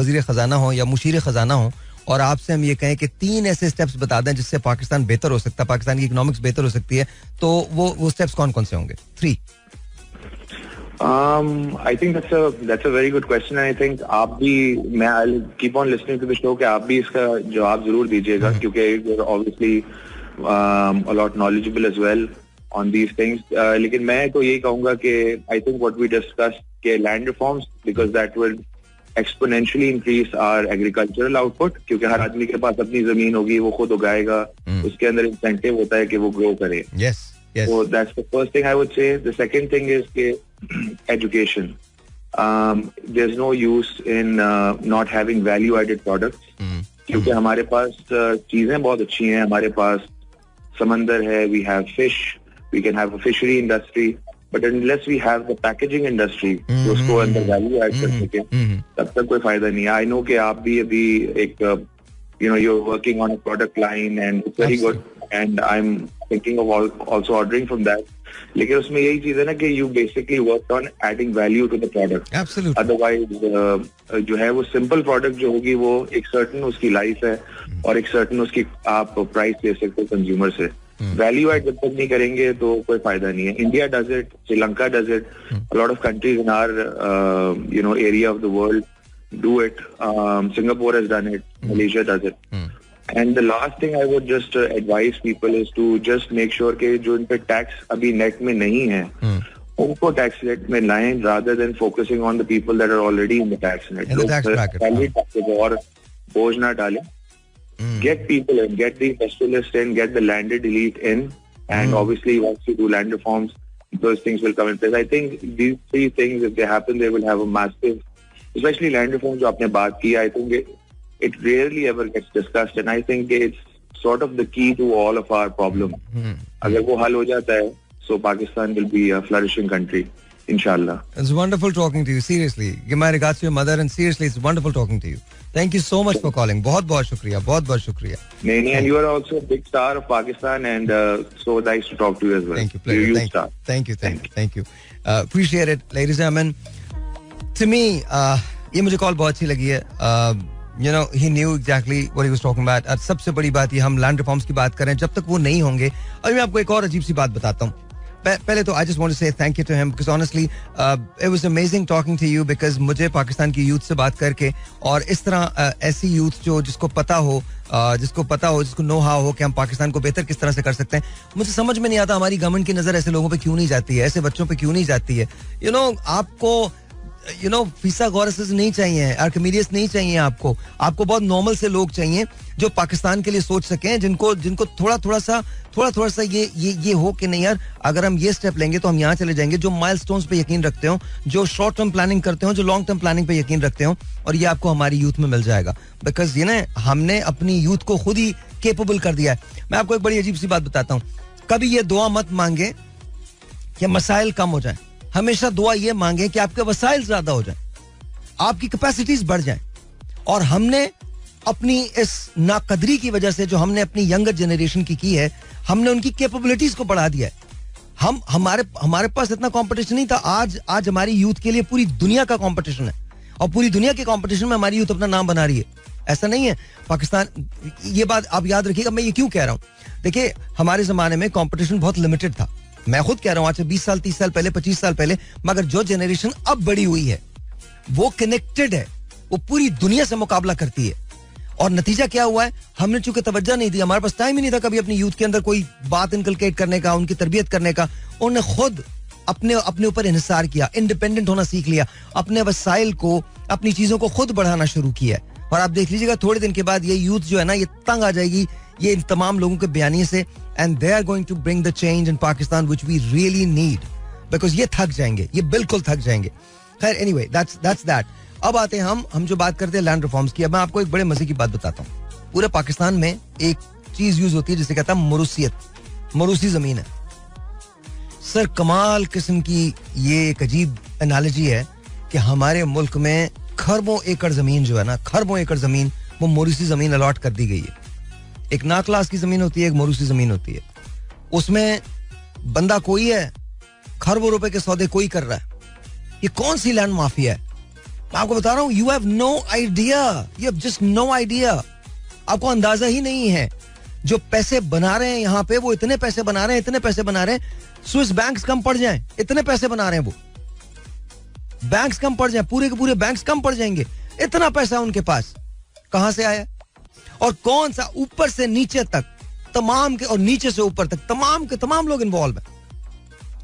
वजीर खजाना हो या मुशीर खजाना हो और आपसे हम ये कहें कि 3 ऐसे स्टेप्स बता दें जिससे पाकिस्तान बेहतर हो सकता है, पाकिस्तान की इकोनॉमिक्स बेहतर हो सकती है, तो वो स्टेप्स कौन कौन से होंगे? 3. I think that's a very good question. I think आप भी, मैं I'll keep on listening to the show कि आप भी इसका जवाब जरूर दीजिएगा क्योंकि you're obviously a lot knowledgeable as well on these things. लेकिन मैं तो यही कहूँगा कि I think what we discussed के land reforms because that will exponentially increase our agricultural output क्योंकि हर आदमी के पास अपनी जमीन होगी, वो खुद उगाएगा, उसके अंदर इंसेंटिव होता है कि वो ग्रो करे. Yes. So that's the first thing I would say. The second thing is education. There's no use in not having value-added products. क्योंकि हमारे पास चीजें बहुत अच्छी हैं, हमारे पास समंदर है, we have fish, we can have a fishery industry, but unless we have the packaging industry, जो उसको अंदर value add कर सके, तब तक कोई फायदा नहीं है. I know कि आप भी अभी एक you're working on a product line and it's very good and I'm thinking of also ordering from that. लेकिन उसमें यही चीज है ना कि you basically worked on adding value to the product. Absolutely. Otherwise जो है वो simple product जो होगी वो एक certain उसकी life है और एक certain उसकी आप price ले सकते हो consumer से. Value add जब तक नहीं करेंगे तो कोई फायदा नहीं है. India does it, Sri Lanka does it, a lot of countries in our area of the world do it. Singapore has done it, Malaysia does it. And the last thing I would just advise people is to just make sure कि जो इन पे tax अभी net में नहीं है उनको tax net में लाएं rather than focusing on the people that are already in the tax net. In the tax bracket. और बोझ ना डालें. Get people in, get the industrialists in, get the landed elite in, and obviously once you do land reforms, those things will come in place. I think these three things, if they happen, they will have a massive, especially land reforms जो आपने बात की, I think it rarely ever gets discussed, and I think it's sort of the key to all of our problem. अगर वो हल हो जाता है, so Pakistan will be a flourishing country. Inshallah. It's wonderful talking to you. Seriously, give my regards to your mother, and seriously, it's wonderful talking to you. Thank you so much for calling. बहुत शुक्रिया, बहुत शुक्रिया. नहीं, and you are also a big star of Pakistan, and so nice to talk to you as well. Thank you, pleasure. Thank you. Appreciate it, ladies and gentlemen. To me, ये मुझे call बहुत अच्छी लगी है. You know, he knew exactly what he was talking about. और सबसे बड़ी बात ये, हम लैंड रिफॉर्म्स की बात करें, जब तक वो नहीं होंगे. अभी मैं आपको एक और अजीब सी बात बताता हूँ. पहले तो I just want to say thank you to him because honestly it was amazing talking to you because मुझे पाकिस्तान की यूथ से बात करके और इस तरह ऐसी यूथ जो जिसको पता हो जिसको नो हाउ हो कि हम पाकिस्तान को बेहतर किस तरह से कर सकते हैं, मुझे समझ में नहीं आता हमारी गवर्नमेंट की नजर ऐसे लोगों पे क्यों नहीं जाती है, ऐसे बच्चों पे क्यों नहीं जाती है. आपको फीसा गौरसेस नहीं चाहिए, आर्किमिडियस नहीं चाहिए, आपको बहुत नॉर्मल से लोग चाहिए जो पाकिस्तान के लिए सोच सकें, जिनको थोड़ा सा ये हो कि नहीं यार, अगर हम ये स्टेप लेंगे तो हम यहाँ चले जाएंगे, जो माइलस्टोन्स पे यकीन रखते हो, जो शॉर्ट टर्म प्लानिंग करते हो, जो लॉन्ग टर्म प्लानिंग पे यकीन रखते हो, और ये आपको हमारी यूथ में मिल जाएगा बिकॉज हमने अपनी यूथ को खुद ही केपेबल कर दिया है. मैं आपको एक बड़ी अजीब सी बात बताता हूँ. कभी ये दुआ मत मांगे कि मसाइल कम हो जाए, हमेशा दुआ ये मांगे कि आपके वसाइल ज्यादा हो जाए, आपकी कैपेसिटीज बढ़ जाए. और हमने अपनी इस नाकदरी की वजह से जो हमने अपनी यंगर जनरेशन की है, हमने उनकी कैपेबिलिटीज को बढ़ा दिया है. हमारे पास इतना कंपटीशन नहीं था. आज हमारी यूथ के लिए पूरी दुनिया का कंपटीशन है और पूरी दुनिया के कंपटीशन में हमारी यूथ अपना नाम बना रही है. ऐसा नहीं है पाकिस्तान, ये बात आप याद रखिएगा. मैं ये क्यों कह रहा हूं, देखिए हमारे जमाने में कंपटीशन बहुत लिमिटेड था. मैं खुद कह रहा हूं आज से 20 साल 30 साल पहले 25 साल पहले, मगर जो जनरेशन अब बड़ी हुई है वो कनेक्टेड है, वो पूरी दुनिया से मुकाबला करती है. और नतीजा क्या हुआ है, हमने चूंकि तवज्जो नहीं दी, हमारे पास टाइम ही नहीं था कभी अपनी यूथ के अंदर कोई बात इनकलकेट करने का, उनकी तरबियत करने का. उन्होंने खुद अपने ऊपर इन्हिसार किया, इंडिपेंडेंट होना सीख लिया, अपने वसाइल को, अपनी चीजों को खुद बढ़ाना शुरू किया. और आप देख लीजिएगा थोड़े दिन के बाद ये यूथ जो है ना, ये तंग आ जाएगी ये इन तमाम लोगों के बयानी से, and they are going to bring the change in Pakistan which we really need, because ये थक जाएंगे, ये बिल्कुल थक जाएंगे. खैर एनीवे, दैट्स दैट. अब आते हैं हम जो बात करते हैं लैंड रिफॉर्म्स की. अब मैं आपको एक बड़े मजे की बात बताता हूँ. पूरे पाकिस्तान में एक चीज यूज होती है जिसे कहता है मरूसियत, मरूसी जमीन है. सर कमाल किस्म की ये एक अजीब एनालॉजी है कि हमारे मुल्क में खरबों एकड़ जमीन जो है ना, खरबों एकड़ जमीन वो मरूसी जमीन अलॉट कर दी गई है. एक ना क्लास की जमीन होती है, एक मरूसी जमीन होती है. उसमें बंदा कोई है, खरबों रुपए के सौदे कोई कर रहा है. ये कौन सी लैंड माफिया है? मैं आपको बता रहा हूं, you have no idea, you have just no idea. आपको अंदाजा ही नहीं है. जो पैसे बना रहे हैं यहाँ पे, वो इतने पैसे बना रहे हैं, स्विस बैंक्स कम पड़ जाएं, इतने पैसे बना रहे हैं वो. बैंक्स कम पड़ जाएं, पूरे के पूरे बैंक्स कम पड़ जाएंगे, इतना पैसा उनके पास. कहां से आया? और कौन सा, ऊपर से नीचे तक तमाम के, और नीचे से ऊपर तक तमाम के तमाम लोग इन्वॉल्व हैं,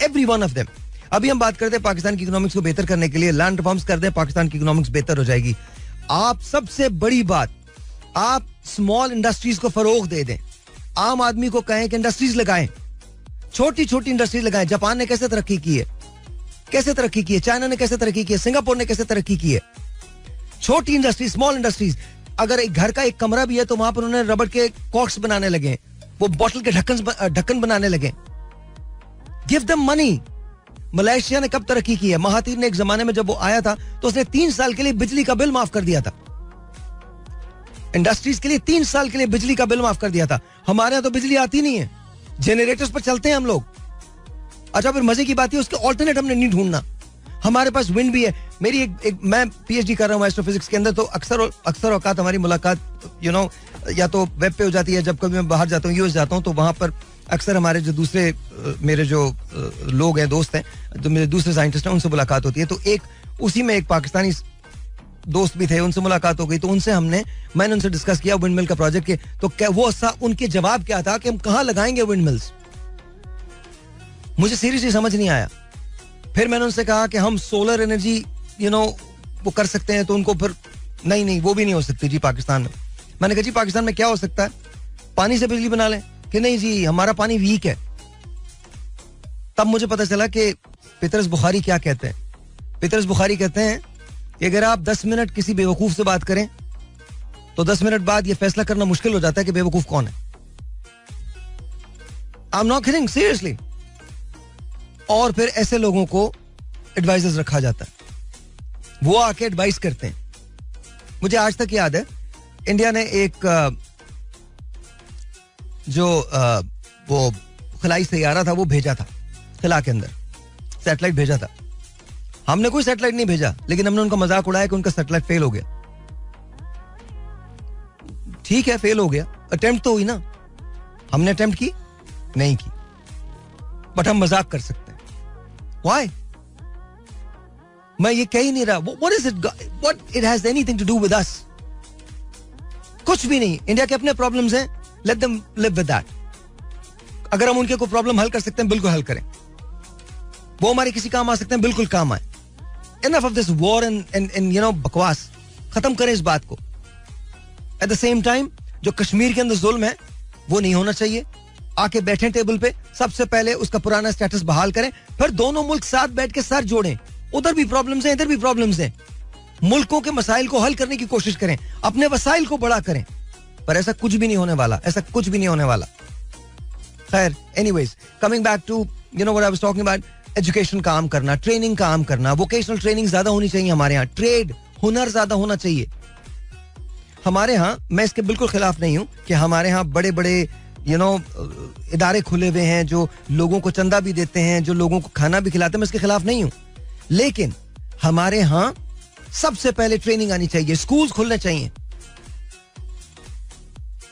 एवरी वन ऑफ देम. अभी हम बात करते हैं पाकिस्तान की इकोनॉमिक्स को बेहतर करने के लिए, लैंड रिफॉर्म्स कर दें, पाकिस्तान की इकोनॉमिक्स बेहतर हो जाएगी. आप सबसे बड़ी बात, आप स्मॉल इंडस्ट्रीज को फरोग दे दें. आम आदमी को कहें कि इंडस्ट्रीज लगाएं, छोटी छोटी इंडस्ट्रीज लगाएं. जापान ने कैसे तरक्की की है, चाइना ने कैसे तरक्की की है, सिंगापुर ने कैसे तरक्की की है. छोटी इंडस्ट्रीज, स्मॉल इंडस्ट्रीज. अगर एक घर का एक कमरा भी है तो वहां पर उन्होंने रबड़ के कॉर्क्स बनाने लगे, वो बोतल के ढक्कन बनाने लगे. Give them money. मलेशिया ने कब तरक्की की है? महातीर ने एक जमाने में जब वो आया था तो उसने 3 साल के लिए बिजली का बिल माफ कर दिया था. इंडस्ट्रीज के लिए 3 साल के लिए बिजली का बिल माफ कर दिया था. हमारे यहाँ तो बिजली आती नहीं है, जनरेटर्स पर चलते हैं हम लोग. अच्छा, फिर मजे की बात है उसके ऑल्टरनेट हमने नहीं ढूंढना. हमारे पास विंड भी है. मेरी एक मैं पीएचडी कर रहा हूँ एस्ट्रोफिजिक्स के अंदर, तो अक्सर औकात हमारी मुलाकात या तो वेब पे हो जाती है. जब कभी मैं बाहर जाता हूँ, यूएस जाता हूँ, तो वहां पर अक्सर हमारे जो दूसरे मेरे जो लोग हैं, दोस्त हैं, जो मेरे दूसरे साइंटिस्ट हैं, उनसे मुलाकात होती है. तो उसी में एक पाकिस्तानी दोस्त भी थे, उनसे मुलाकात हो गई. तो मैंने उनसे डिस्कस किया विंड मिल का प्रोजेक्ट के. तो क्या वो उनके जवाब क्या था कि हम कहाँ लगाएंगे विंड मिल्स. मुझे सीरियसली समझ नहीं आया. फिर मैंने उनसे कहा कि हम सोलर एनर्जी वो कर सकते हैं. तो उनको फिर नहीं वो भी नहीं हो सकती जी पाकिस्तान में. मैंने कहा जी पाकिस्तान में क्या हो सकता है, पानी से बिजली बना लें, कि नहीं जी हमारा पानी वीक है. तब मुझे पता चला कि पीतर्स बुखारी क्या कहते हैं. पीतर्स बुखारी कहते हैं कि अगर आप 10 मिनट किसी बेवकूफ से बात करें तो 10 मिनट बाद यह फैसला करना मुश्किल हो जाता है कि बेवकूफ कौन है. आई एम नॉट किडिंग, सीरियसली. और फिर ऐसे लोगों को एडवाइजर्स रखा जाता है, वो आके एडवाइस करते हैं. मुझे आज तक याद है इंडिया ने एक जो वो खलाई सैयारा था वो भेजा था खला के अंदर, सैटेलाइट भेजा था. हमने कोई सैटेलाइट नहीं भेजा, लेकिन हमने उनका मजाक उड़ाया कि उनका सैटेलाइट फेल हो गया. ठीक है, फेल हो गया, अटेम्प्ट तो हुई ना. हमने अटेम्प्ट की नहीं की, बट हम मजाक कर सकते हैं. व्हाई? मैं ये कह ही नहीं रहा. What is it, what it has anything to do with us? कुछ भी नहीं. इंडिया के अपने प्रॉब्लम्स हैं, let them live with that. अगर हम उनके कोई प्रॉब्लम हल कर सकते हैं बिल्कुल हल करें. वो हमारे किसी काम आ सकते हैं, बिल्कुल काम आए. Enough of this war and you know बकवास. खत्म करें इस बात को. At the same time जो कश्मीर के अंदर जुल्म है वो नहीं होना चाहिए. आके बैठें टेबल पे, सबसे पहले उसका पुराना स्टेटस बहाल करें, फिर दोनों मुल्क साथ बैठ के सर जोड़ें. उधर भी प्रॉब्लम्स हैं, इधर भी प्रॉब्लम्स हैं. मुल्कों के मसाइल को हल करने की कोशिश करें, अपने वसाइल को बड़ा करें. पर ऐसा कुछ भी नहीं होने वाला, ऐसा कुछ भी नहीं होने वाला. खैर, anyways, coming back to you know what I was talking about, education का आम करना, ट्रेनिंग का आम करना, वोकेशनल ट्रेनिंग ज्यादा होनी चाहिए हमारे यहाँ, ट्रेड हुनर ज्यादा होना चाहिए हमारे यहाँ. मैं इसके बिल्कुल खिलाफ नहीं हूं कि हमारे यहाँ बड़े बड़े यू नो इदारे खुले हुए हैं जो लोगों को चंदा भी देते हैं, जो लोगों को खाना भी खिलाते हैं. मैं इसके खिलाफ नहीं हूं, लेकिन हमारे यहाँ सबसे पहले ट्रेनिंग आनी चाहिए, स्कूल्स खुलने चाहिए.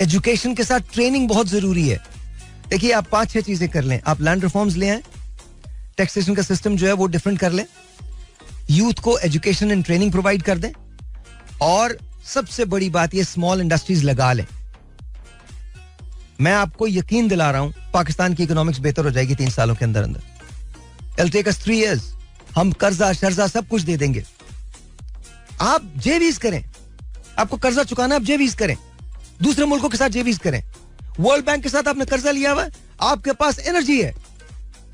एजुकेशन के साथ ट्रेनिंग बहुत जरूरी है. देखिए, आप 5-6 चीजें कर लें. आप लैंड रिफॉर्म्स ले आए, टैक्सेशन का सिस्टम जो है वो डिफरेंट कर लें, यूथ को एजुकेशन एंड ट्रेनिंग प्रोवाइड कर दें, और सबसे बड़ी बात ये स्मॉल इंडस्ट्रीज लगा लें. मैं आपको यकीन दिला रहा हूं पाकिस्तान की इकोनॉमिक्स बेहतर हो जाएगी 3 सालों के अंदर अंदर. It'll take us 3 years. हम कर्जा शर्जा सब कुछ दे देंगे. आप जेवीज करें, आपको कर्जा चुकाना, आप जेवीज करें, दूसरे मुल्कों के साथ जेवीज करें. वर्ल्ड बैंक के साथ आपने कर्जा लिया हुआ है, आपके पास एनर्जी है,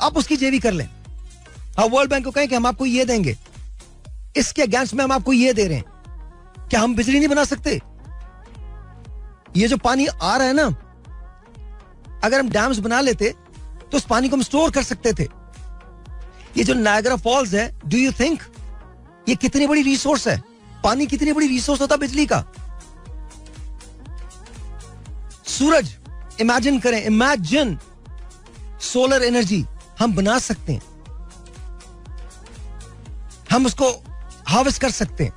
आप उसकी जेवी कर लें. आप वर्ल्ड बैंक को कहें कि हम आपको ये देंगे, इसके अगेंस्ट में हम आपको ये दे रहे हैं. क्या हम बिजली नहीं बना सकते? ये जो पानी आ रहा है ना, अगर हम डैम्स बना लेते तो उस पानी को हम स्टोर कर सकते थे. ये जो नायग्रा फॉल्स है, डू यू थिंक ये कितनी बड़ी रिसोर्स है? पानी कितनी बड़ी रिसोर्स होता बिजली का. सूरज, इमेजिन करें, इमेजिन सोलर एनर्जी हम बना सकते हैं, हम उसको हार्वेस्ट कर सकते हैं,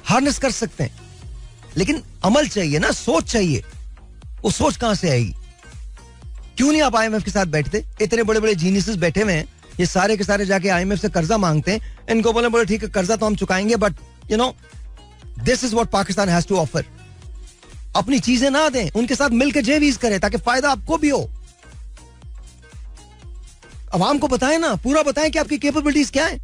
हार्नेस कर सकते हैं. लेकिन अमल चाहिए ना, सोच चाहिए. वो सोच कहां से आएगी? क्यों नहीं आप आईएमएफ के साथ बैठते? इतने बड़े बड़े जीनियसेस बैठे हुए हैं, ये सारे के सारे जाके आईएमएफ से कर्जा मांगते हैं. इनको बोले ठीक है कर्जा तो हम चुकाएंगे, but you know this is what Pakistan has to offer. अपनी चीजें ना दें, उनके साथ मिलकर जेवीज करें ताकि फायदा आपको भी हो. अवाम को बताएं ना, पूरा बताएं कि आपकी कैपेबिलिटीज क्या है.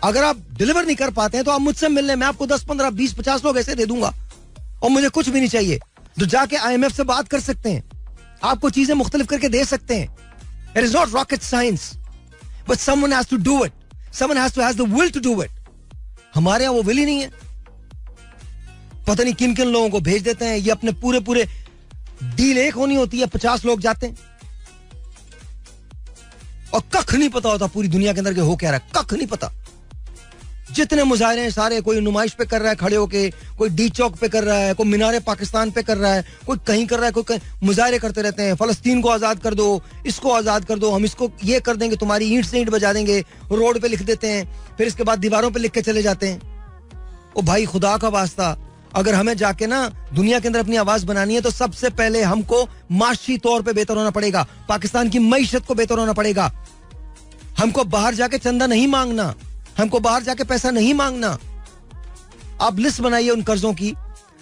अगर आप डिलीवर नहीं कर पाते हैं तो आप मुझसे मिल लें, मैं आपको 10, 15, 20, 50 लोग ऐसे दे दूंगा और मुझे कुछ भी नहीं चाहिए. तो जाके आईएमएफ से बात कर सकते हैं, आपको चीजें मुख्तलिफ करके दे सकते हैं. It is not rocket science, but someone has to do it, someone has to has the will to do it. हमारे यहां वो विल ही नहीं है. पता नहीं किन किन लोगों को भेज देते हैं. ये अपने पूरे पूरे डील एक होनी होती है, 50 लोग जाते हैं और कख नहीं पता होता पूरी दुनिया के अंदर के हो क्या रहा है, कख नहीं पता. जितने मुजाहरे हैं सारे, कोई नुमाइश पे कर रहा है खड़े होके, कोई डी चौक पे कर रहा है, कोई मीनारे पाकिस्तान पे कर रहा है, कोई कहीं कर रहा है, कोई कहीं. मुजाहरे करते रहते हैं, फलस्तीन को आजाद कर दो, इसको आजाद कर दो, हम इसको ये कर देंगे, तुम्हारी ईंट से ईंट बजा देंगे, रोड पे लिख देते हैं, फिर इसके बाद दीवारों पे लिख के चले जाते हैं. ओ भाई, खुदा का वास्ता, अगर हमें जाके ना दुनिया के अंदर अपनी आवाज बनानी है तो सबसे पहले हमको माशी तौर पे बेहतर होना पड़ेगा. पाकिस्तान की मईशत को बेहतर होना पड़ेगा. हमको बाहर जाके चंदा नहीं मांगना, हमको बाहर जाके पैसा नहीं मांगना. आप लिस्ट बनाइए उन कर्जों की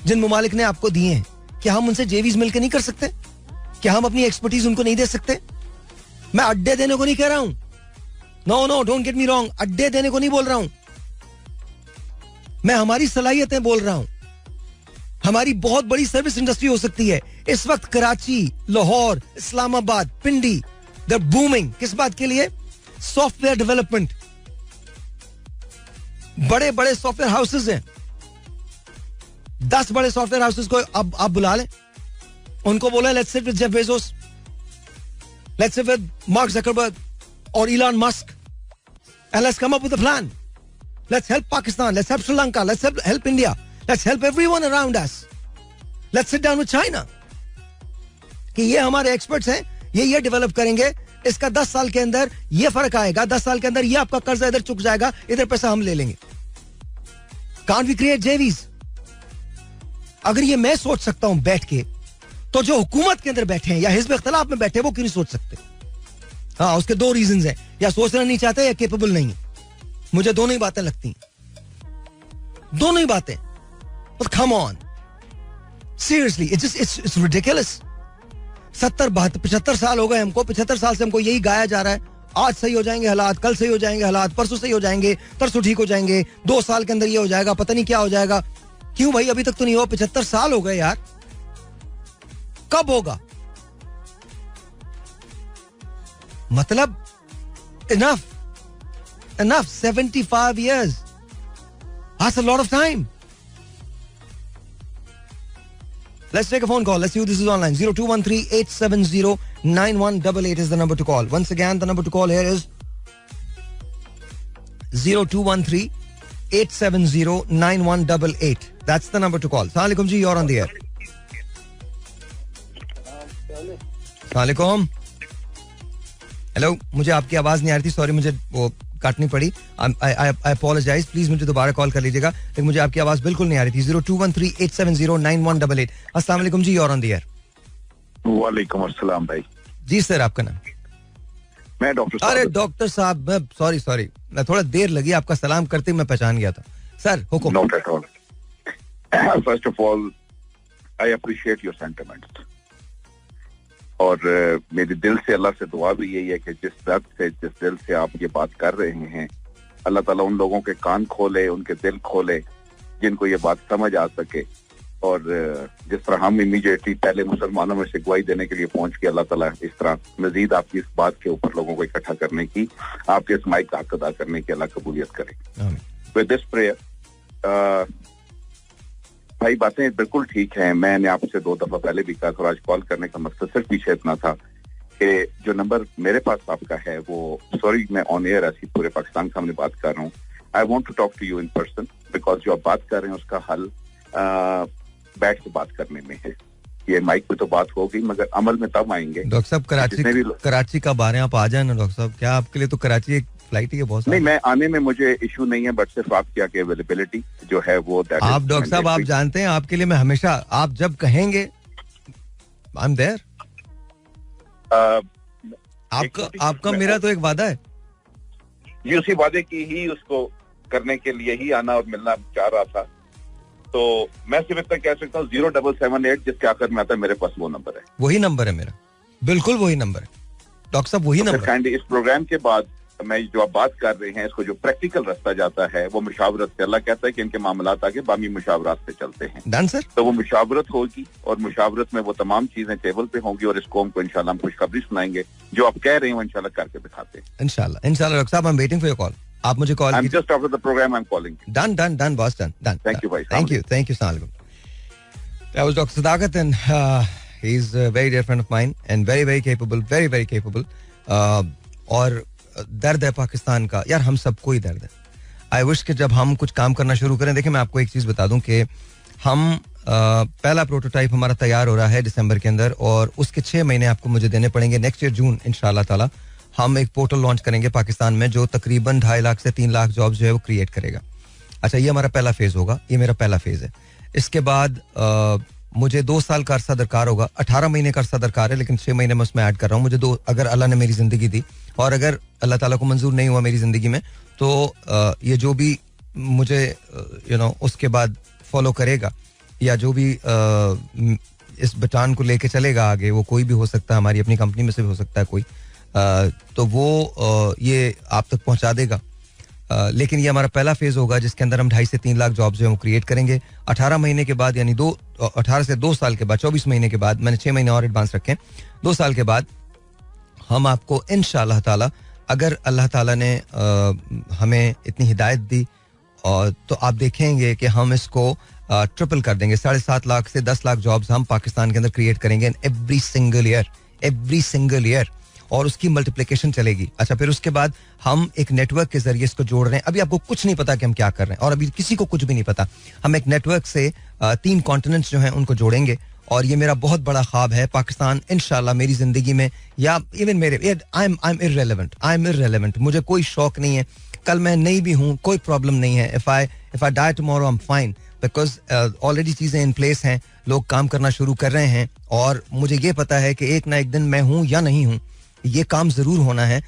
जिन ममालिक ने आपको दिए हैं. क्या हम उनसे जेवीज मिलकर नहीं कर सकते? क्या हम अपनी एक्सपर्टीज उनको नहीं दे सकते? मैं अड्डे देने को नहीं कह रहा हूं, no don't get me wrong, अड्डे देने को नहीं बोल रहा हूं, मैं हमारी सलाहियतें बोल रहा हूं. हमारी बहुत बड़ी सर्विस इंडस्ट्री हो सकती है. इस वक्त कराची, लाहौर, इस्लामाबाद, पिंडी, दे आर बूमिंग. किस बात के लिए? Software development. बड़े बड़े सॉफ्टवेयर हाउसेस हैं. 10 बड़े सॉफ्टवेयर हाउसेस को अब आप बुला लें, उनको बोला let's sit with Jeff Bezos, let's sit with Mark Zuckerberg और Elon Musk and let's come up with a plan. Let's help Pakistan, let's help Sri Lanka, let's help India, let's help everyone around us. Let's sit down with China. कि ये हमारे experts हैं, ये develop करेंगे, इसका 10 साल के अंदर ये फर्क आएगा, 10 साल के अंदर ये आपका कर्जा इधर चुक जाएगा, इधर पैसा हम ले लेंगे. Can't we create JVs? अगर ये मैं सोच सकता हूं बैठ के, तो जो हुकूमत के अंदर बैठे हैं या हिज़्ब इख्तिलाफ में बैठे हैं वो क्यों नहीं सोच सकते? हाँ, उसके 2 रीजंस हैं, या सोचना नहीं चाहते या केपेबल नहीं. मुझे दोनों ही बातें लगती हैं, दोनों ही बातें. But come on, seriously, it's ridiculous. 75 साल हो गए हमको, 75 साल से हमको यही गाया जा रहा है, आज सही हो जाएंगे हालात, कल सही हो जाएंगे हालात, परसों सही हो जाएंगे, परसों ठीक हो जाएंगे, 2 साल के अंदर ये हो जाएगा, पता नहीं क्या हो जाएगा. क्यों भाई, अभी तक तो नहीं हो? 75 साल हो गए यार, कब होगा? मतलब enough, 75 years, that's a lot of time. Let's take a phone call. Let's see who this is online. 0213-870-9188 is the number to call. Once again, the number to call here is 0213-870-9188. That's the number to call. Assalamu alaikum ji, you're on the air. Assalamu alaikum. Hello, मुझे आपकी आवाज नहीं आ रही थी, sorry, मुझे वो काटनी पड़ी. आई अपोलोजाइज, प्लीज मुझे दोबारा कॉल कर लीजिएगा, लेकिन मुझे आपकी आवाज बिल्कुल नहीं आ रही थी. 0213-870-9188. अस्सलाम वालेकुम जी, you're on the air. वालेकुम अस्सलाम भाई. जी सर, आपका नाम? मैं डॉक्टर. अरे डॉक्टर साहब, सॉरी, मैं थोड़ा देर लगी, आपका सलाम करते ही मैं पहचान गया था. सर हुक्म. Not at all. First of all I appreciate your sentiments, और मेरे दिल से अल्लाह से दुआ भी यही है कि जिस दर्द से, जिस दिल से आप ये बात कर रहे हैं, अल्लाह ताला उन लोगों के कान खोले, उनके दिल खोले, जिनको ये बात समझ आ सके. और जिस तरह हम इमीडिएटली पहले मुसलमानों में से गवाही देने के लिए पहुंच के, अल्लाह ताला इस तरह मजीद आपकी इस बात के ऊपर लोगों को इकट्ठा करने की, आपके इस माइक का हक अदा करने की अल्लाह कबूलियत करे. विद दिस प्रेयर, भाई बातें बिल्कुल ठीक हैं. मैंने आपसे 2 दफा पहले भी कहा था, आज कॉल करने का मकसद सिर्फ पीछे इतना था कि जो नंबर मेरे पास आपका है वो, सॉरी मैं ऑन एयर ऐसी पूरे पाकिस्तान के सामने बात कर रहा हूँ. I want to talk to you in person, because जो आप बात कर रहे हैं उसका हल बैठ के बात करने में है. ये माइक पे तो बात होगी, मगर अमल में तब आएंगे. डॉक्टर साहब, कराची कब आ रहे हैं आप? आ जाए ना डॉक्टर साहब, क्या आपके लिए तो कराची एक फ्लाइट ही है बहुत. नहीं, मैं आने में मुझे इशू नहीं है, बट सिर्फ आपकी अवेलेबिलिटी जो है वो. आप डॉक्टर साहब, आप जानते हैं आपके लिए मैं हमेशा, आप जब कहेंगे आई एम देयर. आपका मेरा तो एक वादा है जी, उसी वादे की ही उसको करने के लिए ही आना और मिलना चाह रहा था. तो मैं सिर्फ इतना कह सकता हूँ 0778 जिसके आखिर में आता है, मेरे पास वो नंबर है. वही नंबर है मेरा, बिल्कुल वही नंबर है डॉक्टर साहब, वही नंबर. काइंडली इस प्रोग्राम के बाद मैं जो आप बात कर रहे हैं, इसको जो प्रैक्टिकल रास्ता जाता है वो मुशावरत से. अल्लाह कहता है कि इनके मामलात आगे बामी मुशावरत से चलते हैं. Done sir. तो वो मुशावरत होगी और मुशावरत में वो तमाम चीजें टेबल पे होंगी और इस कौम को इंशाल्लाह हम खुशखबरी सुनाएंगे. जो आप कह रहे हैं वो इंशाल्लाह करके दिखाते हैं. इंशाल्लाह डॉक्टर साहब, I am waiting for your call. आप मुझे कॉल कीजिए. Just after the programme I am calling. Done boss, done. Thank you भाई. Thank you. अस्सलाम वालेकुम. That was Dr. Sadakat, and he's a very dear friend of mine and very capable, very capable. और दर्द है पाकिस्तान का यार, हम सबको ही दर्द है. आई विश कि जब हम कुछ काम करना शुरू करें, देखिए मैं आपको एक चीज बता दूं कि हम पहला प्रोटोटाइप हमारा तैयार हो रहा है दिसंबर के अंदर, और उसके 6 महीने आपको मुझे देने पड़ेंगे. नेक्स्ट ईयर जून इंशाल्लाह ताला हम एक पोर्टल लॉन्च करेंगे पाकिस्तान में, जो तकरीबन 2.5 लाख से 3 लाख जॉब्स जो है वो क्रिएट करेगा. अच्छा, ये हमारा पहला फेज होगा, ये मेरा पहला फेज है. इसके बाद मुझे 2 साल का अरसा दरकार होगा, 18 महीने का अरसा दरकार है, लेकिन 6 महीने में उसमें ऐड कर रहा हूँ. मुझे अगर अल्लाह ने मेरी जिंदगी दी और अगर अल्लाह ताला को मंजूर नहीं हुआ मेरी जिंदगी में, तो ये जो भी मुझे उसके बाद फॉलो करेगा या जो भी इस बटान को लेके चलेगा आगे, वो कोई भी हो सकता है, हमारी अपनी कंपनी में से भी हो सकता है कोई, तो वो ये आप तक पहुंचा देगा. लेकिन ये हमारा पहला फेज होगा जिसके अंदर हम 2.5 से 3 लाख जॉब्स जो है वो क्रिएट करेंगे. 18 महीने के बाद यानी 18 से 2 साल के बाद, 24 महीने के बाद, मैंने 6 महीने और एडवांस रखे, 2 साल के बाद हम आपको इंशाअल्लाह ताला, अगर अल्लाह ताला ने हमें इतनी हिदायत दी और तो आप देखेंगे कि हम इसको ट्रिपल कर देंगे. 7.5 लाख से 10 लाख जॉब्स हम पाकिस्तान के अंदर क्रिएट करेंगे एवरी सिंगल ईयर, और उसकी मल्टीप्लिकेशन चलेगी. अच्छा, फिर उसके बाद हम एक नेटवर्क के जरिए इसको जोड़ रहे हैं. अभी आपको कुछ नहीं पता कि हम क्या कर रहे हैं, और अभी किसी को कुछ भी नहीं पता. हम एक नेटवर्क से 3 कॉन्टिनेंट्स जो हैं उनको जोड़ेंगे, और ये मेरा बहुत बड़ा ख्वाब है. पाकिस्तान इंशाल्लाह मेरी जिंदगी में, या इवन मेरे, आई एम इररेलेवेंट, मुझे कोई शौक नहीं है. कल मैं नहीं भी हूँ, कोई प्रॉब्लम नहीं है. If I die tomorrow I am fine, because already चीजें इन प्लेस हैं, लोग काम करना शुरू कर रहे हैं, और मुझे ये पता है कि एक ना एक दिन मैं हूँ या नहीं हूँ, ये काम जरूर होना है.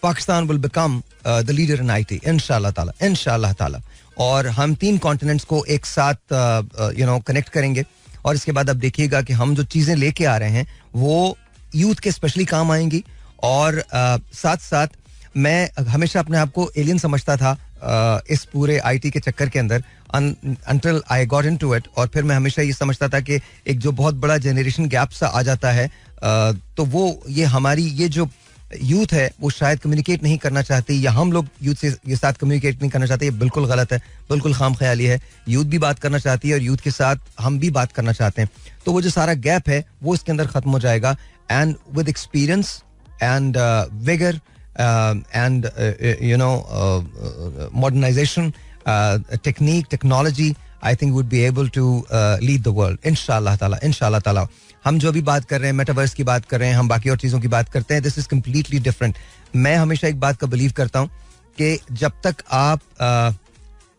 Pakistan will become the leader in IT इंशाल्लाह ताला. और हम 3 कॉन्टिनेंट्स को एक साथ कनेक्ट करेंगे, और इसके बाद अब देखिएगा कि हम जो चीजें लेके आ रहे हैं वो यूथ के स्पेशली काम आएंगी. और साथ साथ मैं हमेशा अपने आप को एलियन समझता था इस पूरे IT के चक्कर के अंदर, until I got into it. और फिर मैं हमेशा ये समझता था कि एक जो बहुत बड़ा जनरेशन गैप सा आ जाता है, तो वो ये हमारी ये जो यूथ है वो शायद कम्युनिकेट नहीं करना चाहती, या हम लोग यूथ से ये साथ कम्युनिकेट नहीं करना चाहते. ये बिल्कुल गलत है, बिल्कुल खाम ख्याली है. यूथ भी बात करना चाहती है, और यूथ के साथ हम भी बात करना चाहते हैं. तो वो जो सारा गैप है वो इसके अंदर खत्म हो जाएगा. And with experience and vigour and modernization, technique, technology, I think would be able to lead the world. इंशाल्लाह ताला. हम जो भी बात कर रहे हैं, मेटावर्स की बात कर रहे हैं, हम बाकी और चीज़ों की बात करते हैं, दिस इज कम्प्लीटली डिफरेंट. मैं हमेशा एक बात का बिलीव करता हूँ कि जब तक आप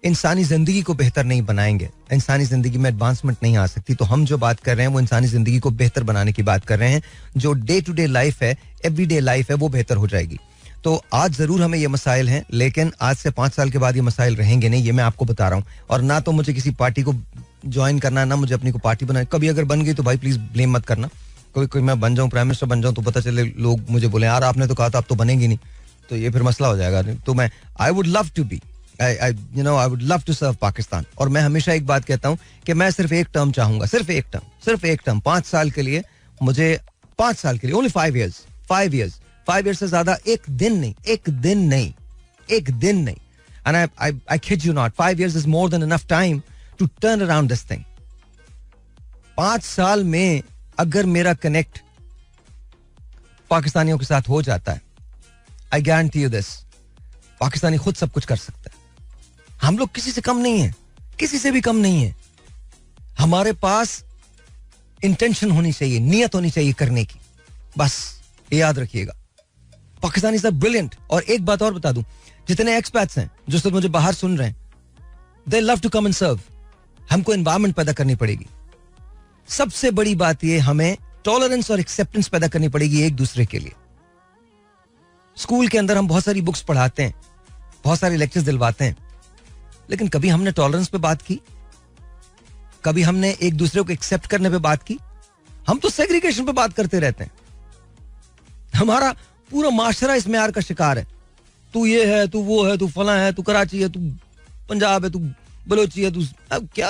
इंसानी ज़िंदगी को बेहतर नहीं बनाएंगे, इंसानी ज़िंदगी में एडवांसमेंट नहीं आ सकती. तो हम जो बात कर रहे हैं वो इंसानी ज़िंदगी को बेहतर बनाने की बात कर रहे हैं. जो डे टू डे लाइफ है, एवरी डे लाइफ है, वो बेहतर हो जाएगी. तो आज ज़रूर हमें ये मसाइल हैं, लेकिन आज से 5 साल के बाद ये मसाइल रहेंगे नहीं, ये मैं आपको बता रहा हूँ. और ना तो मुझे किसी पार्टी को ज्वाइन करना है, ना मुझे अपनी को पार्टी बनानी. कभी अगर बन गई तो भाई प्लीज़ ब्लेम मत करना. कोई मैं बन जाऊँ, प्राइम मिनिस्टर बन जाऊँ, तो पता चले लोग मुझे बोले यार आपने तो कहा था, आप तो बनेंगे नहीं, तो ये फिर मसला हो जाएगा. तो मैं I would love to be, I would love to serve Pakistan. और मैं हमेशा एक बात कहता हूँ कि मैं सिर्फ एक टर्म चाहूंगा, सिर्फ एक टर्म 5 साल के लिए. मुझे 5 साल के लिए, ओनली 5 years 5 years से ज्यादा एक दिन नहीं. And I kid you not, 5 years is more than enough time to turn around this thing. 5 साल में अगर मेरा कनेक्ट पाकिस्तानियों के साथ हो जाता है, I guarantee you this, Pakistani खुद सब कुछ कर सकता है. हम लोग किसी से कम नहीं है, किसी से भी कम नहीं है. हमारे पास इंटेंशन होनी चाहिए, नियत होनी चाहिए करने की, बस ये याद रखिएगा. पाकिस्तानी सब ब्रिलियंट. और एक बात और बता दूं, जितने एक्सपैट्स हैं जो सब मुझे बाहर सुन रहे हैं, they love to come and serve. हमको एनवायरनमेंट पैदा करनी पड़ेगी. सबसे बड़ी बात ये, हमें टॉलरेंस और एक्सेप्टेंस पैदा करनी पड़ेगी एक दूसरे के लिए. स्कूल के अंदर हम बहुत सारी बुक्स पढ़ाते हैं, बहुत सारे लेक्चर्स दिलवाते हैं, लेकिन कभी हमने टॉलरेंस पे बात की? कभी हमने एक दूसरे को एक्सेप्ट करने पे बात की? हम तो सेग्रीगेशन पे बात करते रहते हैं. हमारा पूरा माशरा इस म्यार का शिकार है. तू ये है, तू वो है, तू फला है, तू कराची है, तू पंजाब है, तू बलोची है, तू अब क्या,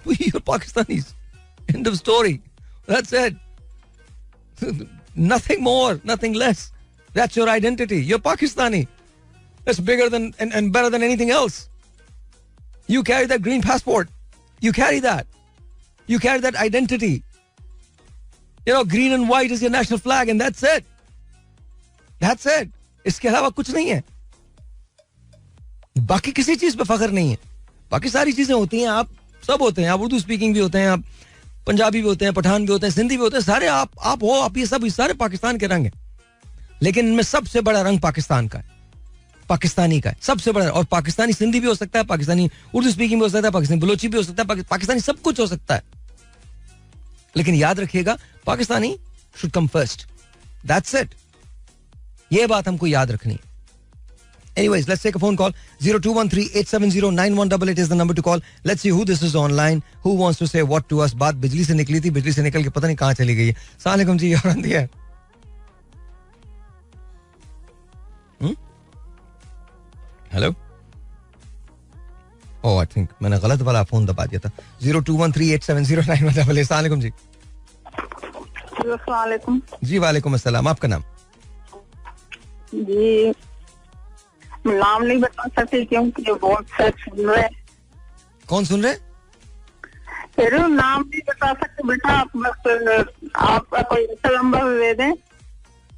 you're Pakistanis. End of story. That's it. Nothing more, nothing less. That's your identity. You're Pakistani. That's bigger than and better than anything else. You carry that green passport. You carry that. You carry that identity. Green and white is your national flag, and that's it. That's it. इसके अलावा कुछ नहीं है. बाकी किसी चीज पे फख्र नहीं है. बाकी सारी चीजें होती हैं, आप सब होते हैं, आप उर्दू स्पीकिंग भी होते हैं, आप पंजाबी भी होते हैं, पठान भी होते हैं, सिंधी भी होते हैं, सारे आप हो, आप ये सब सारे पाकिस्तान के रंग हैं. लेकिन इनमें सबसे बड़ा रंग पाकिस्तान का है, पाकिस्तानी का है, सबसे बड़ा. और पाकिस्तानी सिंधी भी हो सकता है, पाकिस्तानी उर्दू स्पीकिंग भी हो सकता है, पाकिस्तानी बलोची भी हो सकता है, पाकिस्तानी सब कुछ हो सकता है. लेकिन याद रखिएगा, Pakistani should come first. That's it. ये बात हमको याद रखनी. Anyways, let's take a phone call. 0213-870-9188 is the number to call. Let's see who this is online. Who wants to say what to us? बात बिजली से निकली थी, बिजली से निकल के पता नहीं कहाँ चली गई है. अस्सलाम वालेकुम जी, यार आंधी है. Hello? Oh, आई थिंक मैंने गलत वाला फोन दबा दिया था. 0213870911. अस्सलाम वालेकुम जी. अस्सलाम वालेकुम. जी वालेकुम अस्सलाम. आपका नाम? जी नाम नहीं बता सकती क्योंकि बहुत से सुन रहे. कौन सुन रहे? फिर नाम नहीं बता सकते बेटा. आप बस आपका कोई ऐसा नंबर दे दें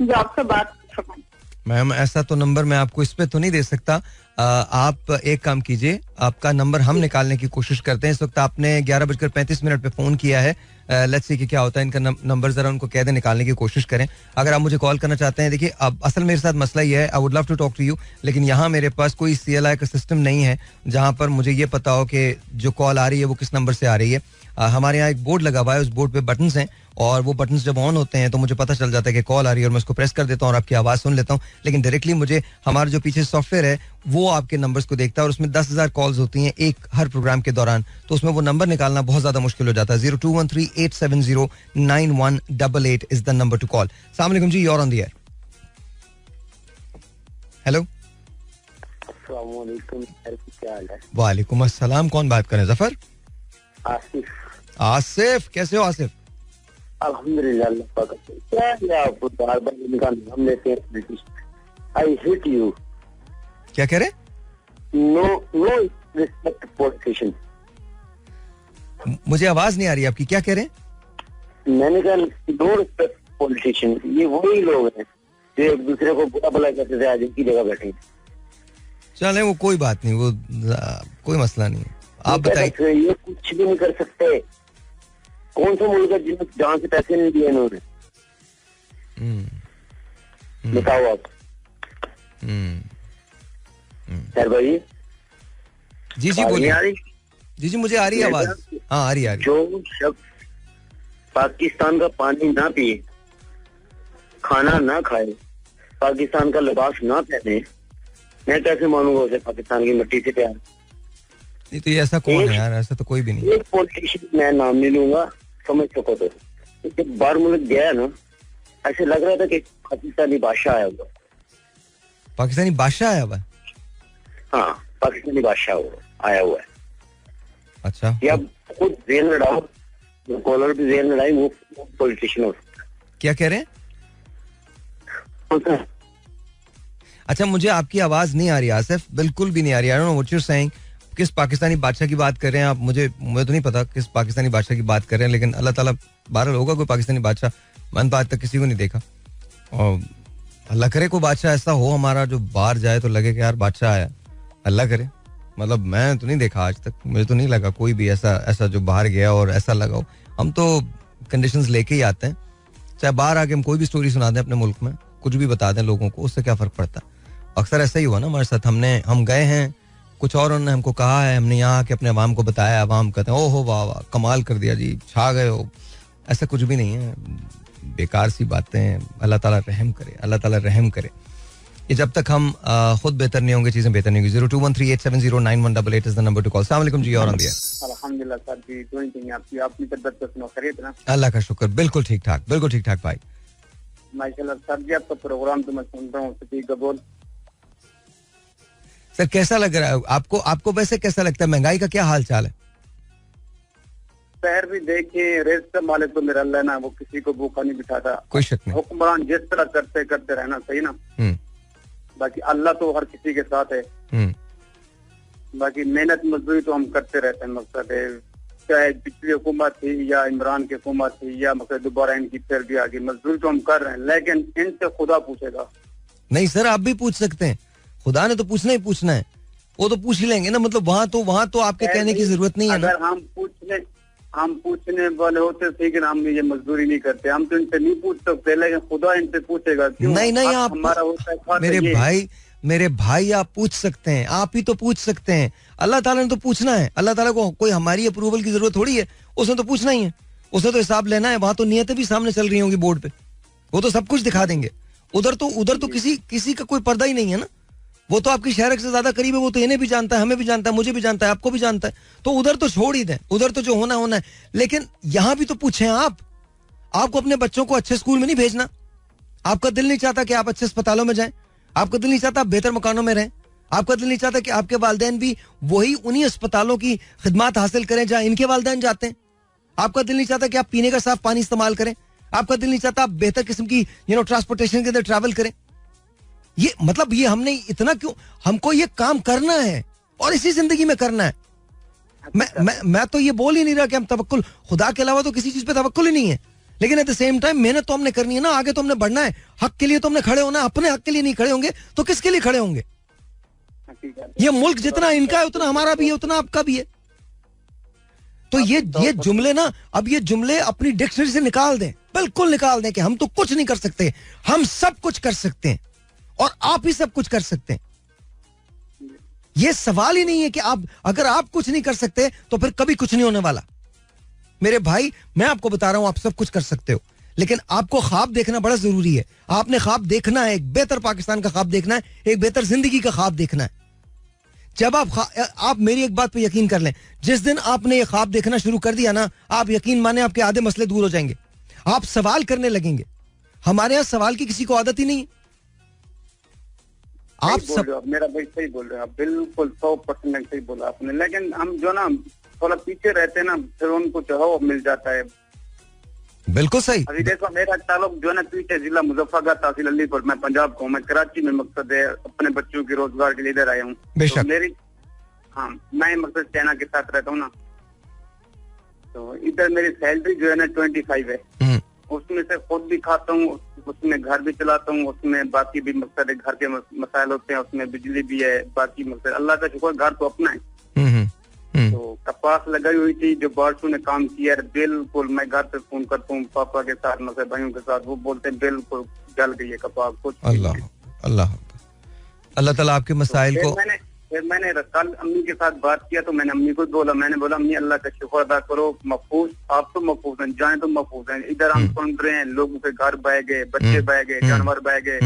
जो आपसे बात कर सकूं. मैम ऐसा तो नंबर मैं आपको इस पे तो नहीं दे सकता. आप एक काम कीजिए, आपका नंबर हम निकालने की कोशिश करते हैं. इस वक्त आपने 11:35 पे फोन किया है. लेट्स सी कि क्या होता है. इनका नंबर जरा उनको कह दें निकालने की कोशिश करें. अगर आप मुझे कॉल करना चाहते हैं, देखिए अब असल मेरे साथ मसला ये है, I would love to talk to you, लेकिन यहाँ मेरे पास कोई CLI का सिस्टम नहीं है जहाँ पर मुझे ये पता हो कि जो कॉल आ रही है वो किस नंबर से आ रही है. हमारे यहाँ एक बोर्ड लगा हुआ है, उस बोर्ड पे बटन्स हैं और वो बटन्स जब ऑन होते हैं तो मुझे पता चल जाता है कि कॉल आ रही है और मैं उसको प्रेस कर देता हूँ और आपकी आवाज़ सुन लेता हूँ. लेकिन डायरेक्टली मुझे हमारा जो पीछे सॉफ्टवेयर है वो आपके नंबर्स को देखता है और उसमें 10,000 कॉल्स होती हैं एक हर प्रोग्राम के दौरान, तो उसमें वो नंबर निकालना बहुत ज़्यादा मुश्किल हो जाता है. 021387091188 is the number two call. अस्सलाम वालेकुम जी, you're on the air. Hello. अस्सलाम वालेकुम. क्या हाल है? वालेकुम अस्सलाम. कौन बात कर रहे हैं? जफर? आसिफ. आसिफ, कैसे हो आसिफ? अल्हम्दुलिल्लाह. क्या आप बार-बार इनका नाम लेते हैं? I hate you. क्या कह रहे? No respect politician. मुझे आवाज नहीं आ रही आपकी. क्या कह रहे हैं? मैंने कहा नो रिस्पेक्ट पॉलिटिशियन. ये वही लोग हैं जो एक दूसरे को बुरा भला कहते थे, आज इनकी जगह बैठे. चले वो कोई बात नहीं, वो कोई मसला नहीं. आप बताइए. ये कुछ भी नहीं कर सकते. कौन सा मुल्क है जिन्हें जहाँ से पैसे नहीं दिए इन्होंने? बताओ आप. सर भाई. जी जी बोलिए. जी जी मुझे आ रही है आवाज. हाँ आ रही है. जो शख्स पाकिस्तान का पानी ना पिए, खाना ना खाए, पाकिस्तान का लिबास ना पहने, मैं कैसे मानूंगा उसे पाकिस्तान की मिट्टी से प्यार? नहीं तो ये ऐसा कौन है यार? ऐसा तो कोई भी नहीं. एक पॉलिटिशियन मैं नाम नहीं लूंगा, समझ सको तो. जब बाहर मुल्क गया ना, ऐसे लग रहा था कि पाकिस्तानी बादशाह आया हुआ. पाकिस्तानी बादशाह आया हुआ? हाँ पाकिस्तानी बादशाह आया हुआ है. अच्छा. या खुद जेल लड़ाओ, कॉलर भी जेल लड़ाई, वो पॉलिटिशियन हो. क्या कह रहे हैं? अच्छा मुझे आपकी आवाज नहीं आ रही आसिफ, बिल्कुल भी नहीं आ रही. I don't know what you are saying. किस पाकिस्तानी बादशाह की बात कर रहे हैं आप? मुझे तो नहीं पता किस पाकिस्तानी बादशाह की बात कर रहे हैं, लेकिन अल्लाह ताला बहरहाल होगा कोई पाकिस्तानी बादशाह. मैंने तो आज तक किसी को नहीं देखा और अल्लाह करे कोई बादशाह ऐसा हो हमारा जो बाहर जाए तो लगे कि यार बादशाह आया. अल्लाह करे. मतलब मैं तो नहीं देखा आज तक, मुझे तो नहीं लगा कोई भी ऐसा जो बाहर गया और ऐसा लगा हो. हम तो कंडीशंस लेके ही आते हैं, चाहे बाहर आके हम कोई भी स्टोरी सुना दें अपने मुल्क में, कुछ भी बता दें लोगों को, उससे क्या फर्क पड़ता है. अक्सर ऐसा ही हुआ ना हमारे साथ. हम गए हैं, कुछ और उन्होंने हमको कहा है, हमने यहाँ आके अपने अवाम को बताया, अवाम कहते हैं ओहो वाह वाह कमाल कर दिया जी, छा गए हो. ऐसा कुछ भी नहीं है, बेकार सी बातें. अल्लाह ताला रहम करे, अल्लाह ताला रहम करे. ये जब तक हम खुद बेहतर नहीं होंगे चीजें बेहतर नहीं होंगी. 021387091188 is the number two call. अस्सलाम वालेकुम जी, और ऑन द एयर. अल्हम्दुलिल्लाह सर जी, दुआएं चाहिए आपकी. अपनी तबीयत को सुनो, खैरियत ना? अल्लाह का शुक्र, बिल्कुल ठीक ठाक भाई. माशाल्लाह सर जी, आपका प्रोग्राम तो मैं सुन रहा हूँ. सच्ची कबूल. सर कैसा लग रहा है आपको वैसे कैसा लगता है? महंगाई का क्या हाल चाल है? शहर भी देखिए, रेत का मालिक तो मेरा अल्लाह ना, वो किसी को भूखा नहीं बिठाता. कोई शक नहीं. हुक्मरान जिस तरह करते रहना सही ना. बाकी अल्लाह तो हर किसी के साथ है. बाकी मेहनत मजदूरी तो हम करते रहते हैं. मकसद है चाहे पिछली हुकूमत थी या इमरान की हुकूमत थी या मतलब दोबारा इनकी फिर भी आगे, मजदूरी तो हम कर रहे हैं, लेकिन इनसे खुदा पूछेगा. नहीं सर आप भी पूछ सकते हैं, खुदा ने तो पूछना ही पूछना है, वो तो पूछ ही लेंगे ना. मतलब वहाँ तो आपके कहने की जरूरत नहीं है ना. अगर हम पूछने वाले होते ठीक है, हम ये मजदूरी नहीं करते, हम तो इनसे नहीं पूछ सकते, लेकिन खुदा इनसे पूछेगा. नहीं आप हमारा होता है मेरे भाई आप पूछ सकते हैं, आप ही तो पूछ सकते हैं. अल्लाह ताला ने तो पूछना है. अल्लाह ताला को कोई हमारी अप्रूवल की जरूरत थोड़ी है, उसने तो पूछना ही है, उसने तो हिसाब लेना है. वहां तो नियतें भी सामने चल रही होंगी बोर्ड पे, वो तो सब कुछ दिखा देंगे. उधर तो किसी का कोई पर्दा ही नहीं है ना. वो तो आपकी शहर से ज्यादा करीब है, वो तो इन्हें भी जानता है, हमें भी जानता है, मुझे भी जानता है, आपको भी जानता है. तो उधर तो छोड़ ही दें, उधर तो जो होना है. लेकिन यहां भी तो पूछें आपको अपने बच्चों को अच्छे स्कूल में नहीं भेजना. आपका दिल नहीं चाहता कि आप अच्छे अस्पतालों में जाएं, आपका दिल नहीं चाहता आप बेहतर मकानों में रहें, आपका दिल नहीं चाहता कि आपके वालिदैन भी वही उन्हीं अस्पतालों की खिदमत हासिल करें जहां इनके वालिदैन जाते हैं? आपका दिल नहीं चाहता कि आप पीने का साफ पानी इस्तेमाल करें? आपका दिल नहीं चाहता आप बेहतर किस्म की ट्रांसपोर्टेशन के अंदर ट्रैवल करें? ये मतलब ये हमने इतना क्यों, हमको ये काम करना है और इसी जिंदगी में करना है. मैं तो ये बोल ही नहीं रहा कि हम तवक्कुल, खुदा के अलावा तो किसी चीज पे तवक्कुल ही नहीं है, लेकिन एट द सेम टाइम मेहनत तो हमने करनी है ना, आगे तो हमने बढ़ना है. हक के लिए तो हमने खड़े होना, अपने हक के लिए नहीं खड़े होंगे तो किसके लिए खड़े होंगे? ये मुल्क जितना इनका है उतना हमारा भी है, उतना आपका भी है. तो ये जुमले ना, अब ये जुमले अपनी डिक्शनरी से निकाल दें, बिल्कुल निकाल दें कि हम तो कुछ नहीं कर सकते, हम सब कुछ कर सकते हैं और आप ही सब कुछ कर सकते हैं. ये सवाल ही नहीं है कि आप, अगर आप कुछ नहीं कर सकते तो फिर कभी कुछ नहीं होने वाला. मेरे भाई, मैं आपको बता रहा हूं, आप सब कुछ कर सकते हो, लेकिन आपको ख्वाब देखना बड़ा जरूरी है. आपने ख्वाब देखना है, एक बेहतर पाकिस्तान का ख्वाब देखना है, एक बेहतर जिंदगी का ख्वाब देखना है. जब आप मेरी एक बात पे यकीन कर लें, जिस दिन आपने ये ख्वाब देखना शुरू कर दिया ना, आप यकीन माने आपके आधे मसले दूर हो जाएंगे. आप सवाल करने लगेंगे. हमारे यहाँ सवाल की किसी को आदत ही नहीं. आप सब, मेरा भाई सही बोल रहे हैं आप, बिल्कुल 100% सही बोला आपने. लेकिन हम जो ना थोड़ा पीछे रहते हैं ना, फिर उनको चाहो मिल जाता है. बिल्कुल सही. अभी देखो, मेरा ताल्लुक जो है ना पीछे जिला मुजफ्फरनगर तहसील अलीपुर, मैं पंजाब को, मैं कराची में मकसद है अपने बच्चों के रोजगार के लिए इधर आया हूँ. बेशक. तो मेरी, हाँ, मैं मकसद चाइना के साथ रहता हूँ ना, तो इधर मेरी सैलरी जो है ना 25 है. उसमें से खुद भी खाता हूँ, उसमें घर भी चलाता हूँ, उसमें बाकी भी मकसद है, घर के मसाइल होते हैं, उसमें बिजली भी है, बाकी मकसद अल्लाह का शुक्र घर तो अपना है. तो कपास लगाई हुई थी, जो बारिशों ने काम किया है, बिल्कुल मैं घर पे फोन करता हूँ पापा के साथ, मतलब भाइयों के साथ, वो बोलते हैं बिल्कुल जल गई है कपास. कुछ अल्लाह अल्लाह अल्लाह ताला आपके मसाइल को. फिर मैंने कल अम्मी के साथ बात किया, तो मैंने अम्मी को बोला, मैंने बोला अम्मी अल्लाह का शुक्र अदा करो, महफूज, आप तो महफूज हैं, जाने तो महफूज हैं. इधर हम सुन रहे हैं लोगों के घर बह गए, बच्चे बह गए, जानवर बह गए,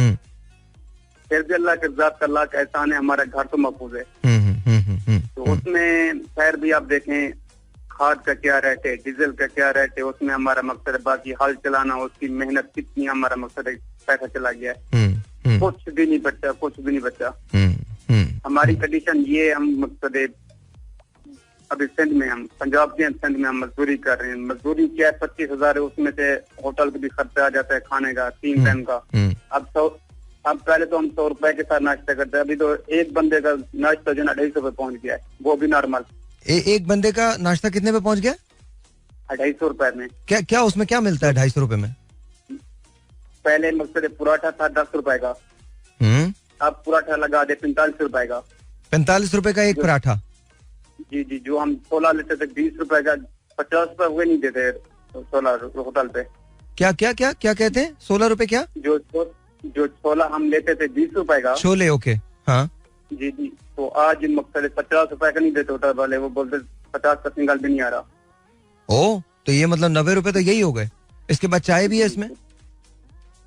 फिर भी अल्लाह के ज़ात का अल्लाह का एहसान है, हमारा घर तो महफूज है. तो उसमें खैर भी आप देखें, खाद का क्या रेट है, डीजल का क्या रेट है, उसमें हमारा मकसद है, बाकी हल चलाना, उसकी मेहनत कितनी, हमारा मकसद है, पैसा चला गया है. कुछ भी नहीं बचा, कुछ भी नहीं बचा. हमारी कंडीशन ये, हम मकसद है अभी सिंध में, हम पंजाब के सिंध में हम मजदूरी कर रहे हैं. मजदूरी क्या है, 25,000 है, उसमें से होटल का भी खर्चा आ जाता है, खाने का 3 टाइम का. अब पहले तो हम 100 रुपए के साथ नाश्ता करते हैं, अभी तो एक बंदे का नाश्ता जो ना 250 रुपए पहुंच गया है, वो भी नॉर्मल. एक बंदे का नाश्ता कितने पे पहुंच गया? 250 रुपए में. क्या उसमें क्या मिलता है 250 रुपए में? पहले मकसद पराठा था 10 रुपए का, अब पराठा लगा दे 45 रुपए का. 45 रुपए का एक पराठा? जी जी. जो हम छोला लेते थे 20 रुपए का, 50 रुपए हुए नहीं देते छोला होटल पे. क्या क्या क्या क्या कहते हैं? 16 रुपए क्या? जो छोला हम लेते थे 20 रुपए का, छोले. ओके, हाँ जी जी. तो आज मकसद 50 रुपए का नहीं देते होटल वाले, वो बोलते 50 का सिंगल भी नहीं आ रहा. ओ, तो ये मतलब 90 रुपए तो यही हो गए. इसके बाद चाय भी है इसमें?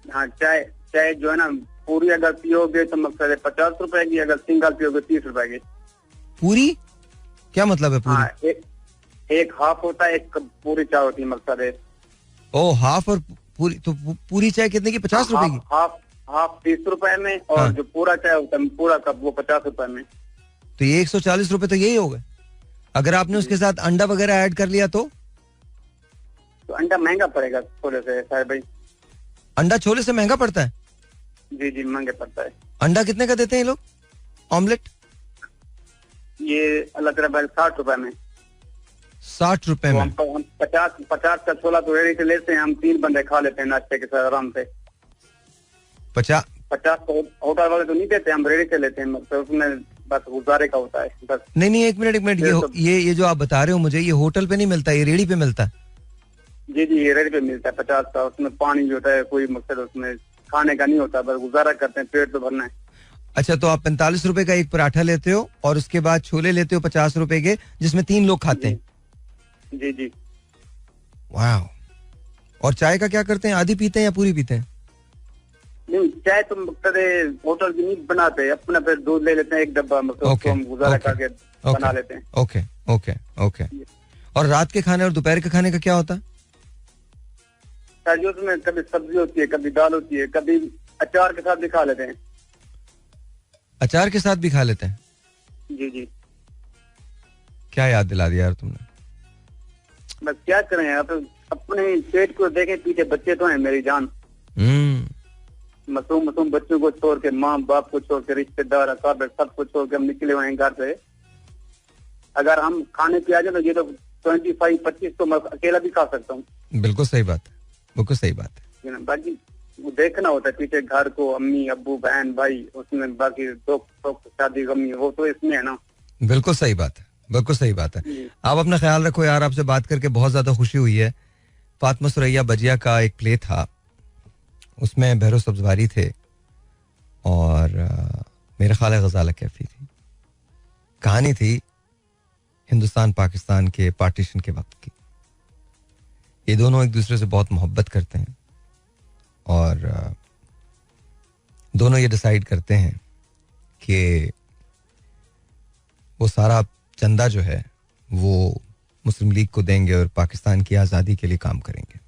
हाँ, चाय जो है ना पूरी अगर पियोगे तो मकसद 50 रुपए की, अगर सिंगल पियोगे 30 रुपए की. पूरी क्या मतलब है? पूरी? हाँ, एक हाफ होता है, एक पूरी चाय होती है मकसद है. ओ, हाफ और पूरी. तो पूरी चाय कितने की? 50 रुपए की? हाफ 30 रुपए में, और हाँ. जो पूरा चाय होता है पूरा कप, वो 50 रुपए में. तो ये 140 रुपए तो यही हो गए. अगर आपने उसके साथ अंडा वगैरह ऐड कर लिया तो अंडा महंगा पड़ेगा छोले से साहब भाई. अंडा छोले से महंगा पड़ता है? जी जी, महंगा पड़ता है. अंडा कितने का देते हैं ये लोग ऑमलेट? ये अल्लाह तेरा भाई 60 रुपए में. 60 रुपए में? हम 50 का छोला तो रेडी से लेते हैं, हम 3 बंदे खा लेते हैं नाश्ते के साथ आराम से. 50 तो होटल वाले तो नहीं देते, हम रेडी से लेते हैं, मतलब उसमें बस गुजारे का होता है बस. नहीं, एक मिनट, ये जो आप बता रहे हो मुझे, ये होटल पे नहीं मिलता, ये रेडी पे मिलता है? जी जी, ये रेडी पे मिलता है 50 का. उसमें पानी जो होता है कोई मकसद उसमें खाने का नहीं होता, बस गुजारा करते हैं, पेट तो भरना है. अच्छा, तो आप 45 रुपए का एक पराठा लेते हो और उसके बाद छोले लेते हो 50 रुपए के, जिसमें 3 लोग खाते हैं? जी जी. वाह. और चाय का क्या करते हैं? आधी पीते हैं या पूरी पीते हैं? नहीं, चाय तो मतलब होटल की नहीं बनाते, अपना फिर दूध ले लेते हैं 1 डब्बा, मतलब हम गुजारा करके बना लेते हैं. Okay okay okay. और रात के खाने और दोपहर के खाने का क्या होता है? सर, उसमें कभी सब्जी होती है, कभी दाल होती है, कभी अचार के साथ भी खा लेते हैं. अचार के साथ भी खा लेते हैं? जी जी। क्या याद दिला दिया यार तुमने। बस क्या करें आप अपने पेट को देखें, पीछे बच्चे तो हैं मेरी जान। मासूम बच्चों को छोड़ के, माँ बाप को छोड़ के, रिश्तेदार अकाबे सबको छोड़ के हम निकले हुए हैं घर से। अगर हम खाने पे आ जाए तो ये तो 25-25 तो मैं अकेला भी खा सकता हूँ। बिल्कुल सही बात है, बिल्कुल सही बात है। बाकी वो देखना होता है पीछे घर को, अम्मी अब्बू बहन भाई, उसमें बाकी दुख शादी गमी वो तो इसमें है ना। बिल्कुल सही बात है, बिल्कुल सही बात है। आप अपना ख्याल रखो यार, आपसे बात करके बहुत ज्यादा खुशी हुई है। फातिमा सुरैया बजिया का एक प्ले था, उसमें बहरो सब्जवारी थे और मेरा ख्याल है गजाला कैफी थी। कहानी थी हिंदुस्तान पाकिस्तान के पार्टीशन के वक्त की। ये दोनों एक दूसरे से बहुत मोहब्बत करते हैं और दोनों ये डिसाइड करते हैं कि वो सारा चंदा जो है वो मुस्लिम लीग को देंगे और पाकिस्तान की आज़ादी के लिए काम करेंगे।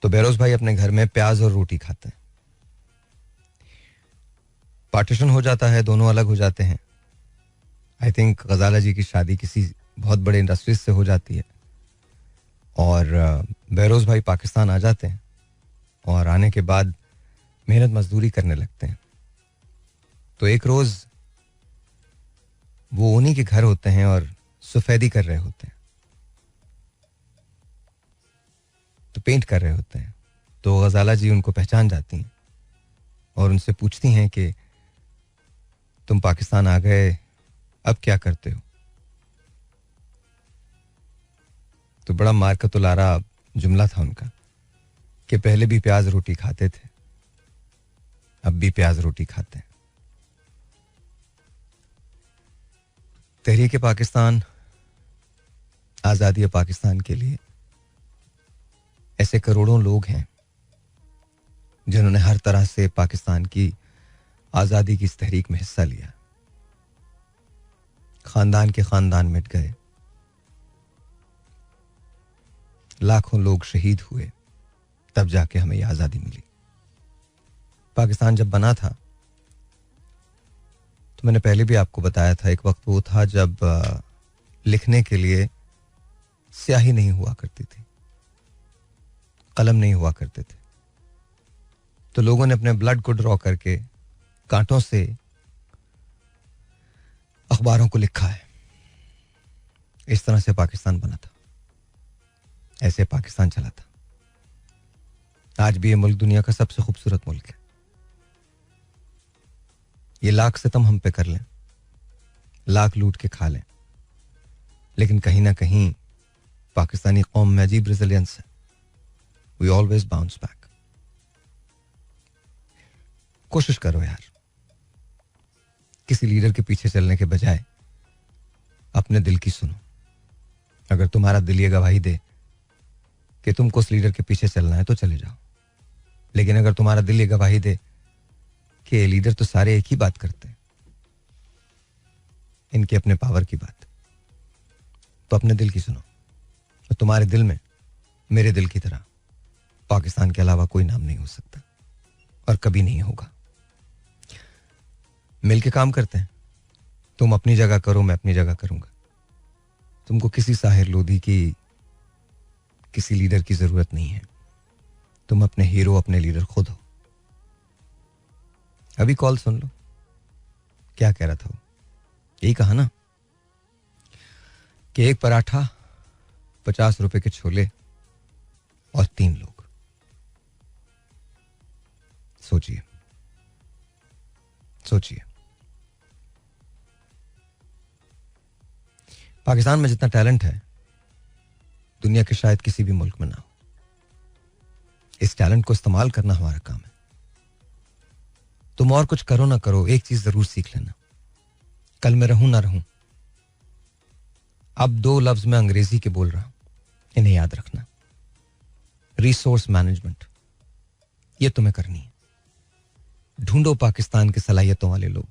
तो बेरोज भाई अपने घर में प्याज और रोटी खाते हैं। पार्टीशन हो जाता है, दोनों अलग हो जाते हैं। आई थिंक गजाला जी की शादी किसी बहुत बड़े इंडस्ट्रीज से हो जाती है और बेरोज भाई पाकिस्तान आ जाते हैं और आने के बाद मेहनत मजदूरी करने लगते हैं। तो एक रोज वो उन्हीं के घर होते हैं और सफेदी कर रहे होते हैं, तो पेंट कर रहे होते हैं। तो गजाला जी उनको पहचान जाती हैं और उनसे पूछती हैं कि तुम पाकिस्तान आ गए, अब क्या करते हो? तो बड़ा मारकतुलारा जुमला था उनका कि पहले भी प्याज रोटी खाते थे, अब भी प्याज रोटी खाते हैं। तहरीक पाकिस्तान, आज़ादी पाकिस्तान के लिए ऐसे करोड़ों लोग हैं जिन्होंने हर तरह से पाकिस्तान की आज़ादी की इस तहरीक में हिस्सा लिया। खानदान के खानदान मिट गए, लाखों लोग शहीद हुए, तब जाके हमें यह आज़ादी मिली। पाकिस्तान जब बना था तो मैंने पहले भी आपको बताया था, एक वक्त वो था जब लिखने के लिए स्याही नहीं हुआ करती थी, कलम नहीं हुआ करते थे। तो लोगों ने अपने ब्लड को ड्रॉ करके कांटों से अखबारों को लिखा है। इस तरह से पाकिस्तान बना था, ऐसे पाकिस्तान चला था। आज भी ये मुल्क दुनिया का सबसे खूबसूरत मुल्क है। ये लाख सितम हम पे कर लें, लाख लूट के खा लें, लेकिन कहीं ना कहीं पाकिस्तानी कौम में अजीब रेजिलियंस है। We always bounce back. कोशिश करो यार, किसी लीडर के पीछे चलने के बजाय अपने दिल की सुनो। अगर तुम्हारा दिल ये गवाही दे कि तुमको उस लीडर के पीछे चलना है तो चले जाओ, लेकिन अगर तुम्हारा दिल ये गवाही दे कि लीडर तो सारे एक ही बात करते हैं, इनके अपने पावर की बात, तो अपने दिल की सुनो। तो तुम्हारे दिल में मेरे दिल की तरह पाकिस्तान के अलावा कोई नाम नहीं हो सकता और कभी नहीं होगा। मिलके काम करते हैं, तुम अपनी जगह करो, मैं अपनी जगह करूंगा। तुमको किसी साहिर लोधी की, किसी लीडर की जरूरत नहीं है। तुम अपने हीरो, अपने लीडर खुद हो। अभी कॉल सुन लो, क्या कह रहा था वो? यही कहा ना कि एक पराठा, 50 रुपए के छोले और 3 लोग। सोचिए सोचिए, पाकिस्तान में जितना टैलेंट है दुनिया के शायद किसी भी मुल्क में ना हो। इस टैलेंट को इस्तेमाल करना हमारा काम है। तुम और कुछ करो ना करो, एक चीज जरूर सीख लेना, कल मैं रहूं ना रहूं, अब 2 लफ्ज मैं अंग्रेजी के बोल रहा हूं, इन्हें याद रखना। रिसोर्स मैनेजमेंट, ये तुम्हें करनी है। ढूंढो पाकिस्तान के सलाहियतों वाले लोग,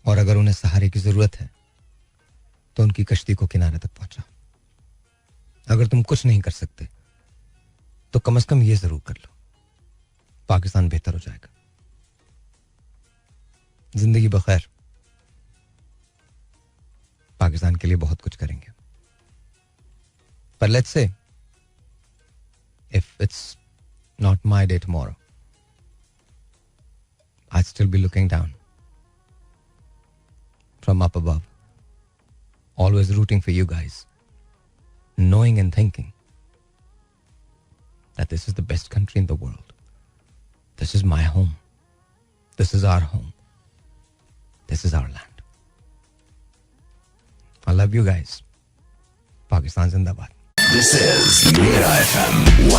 और अगर उन्हें सहारे की जरूरत है तो उनकी कश्ती को किनारे तक पहुंचाओ। अगर तुम कुछ नहीं कर सकते तो कम से कम ये जरूर कर लो, पाकिस्तान बेहतर हो जाएगा। जिंदगी बखैर, पाकिस्तान के लिए बहुत कुछ करेंगे. पर let's say if it's not my day tomorrow, I'd still be looking down from up above, always rooting for you guys, knowing and thinking that this is the best country in the world. This is my home. This is our home. This is our land. I love you guys. Pakistan Zindabad. This is Mera FM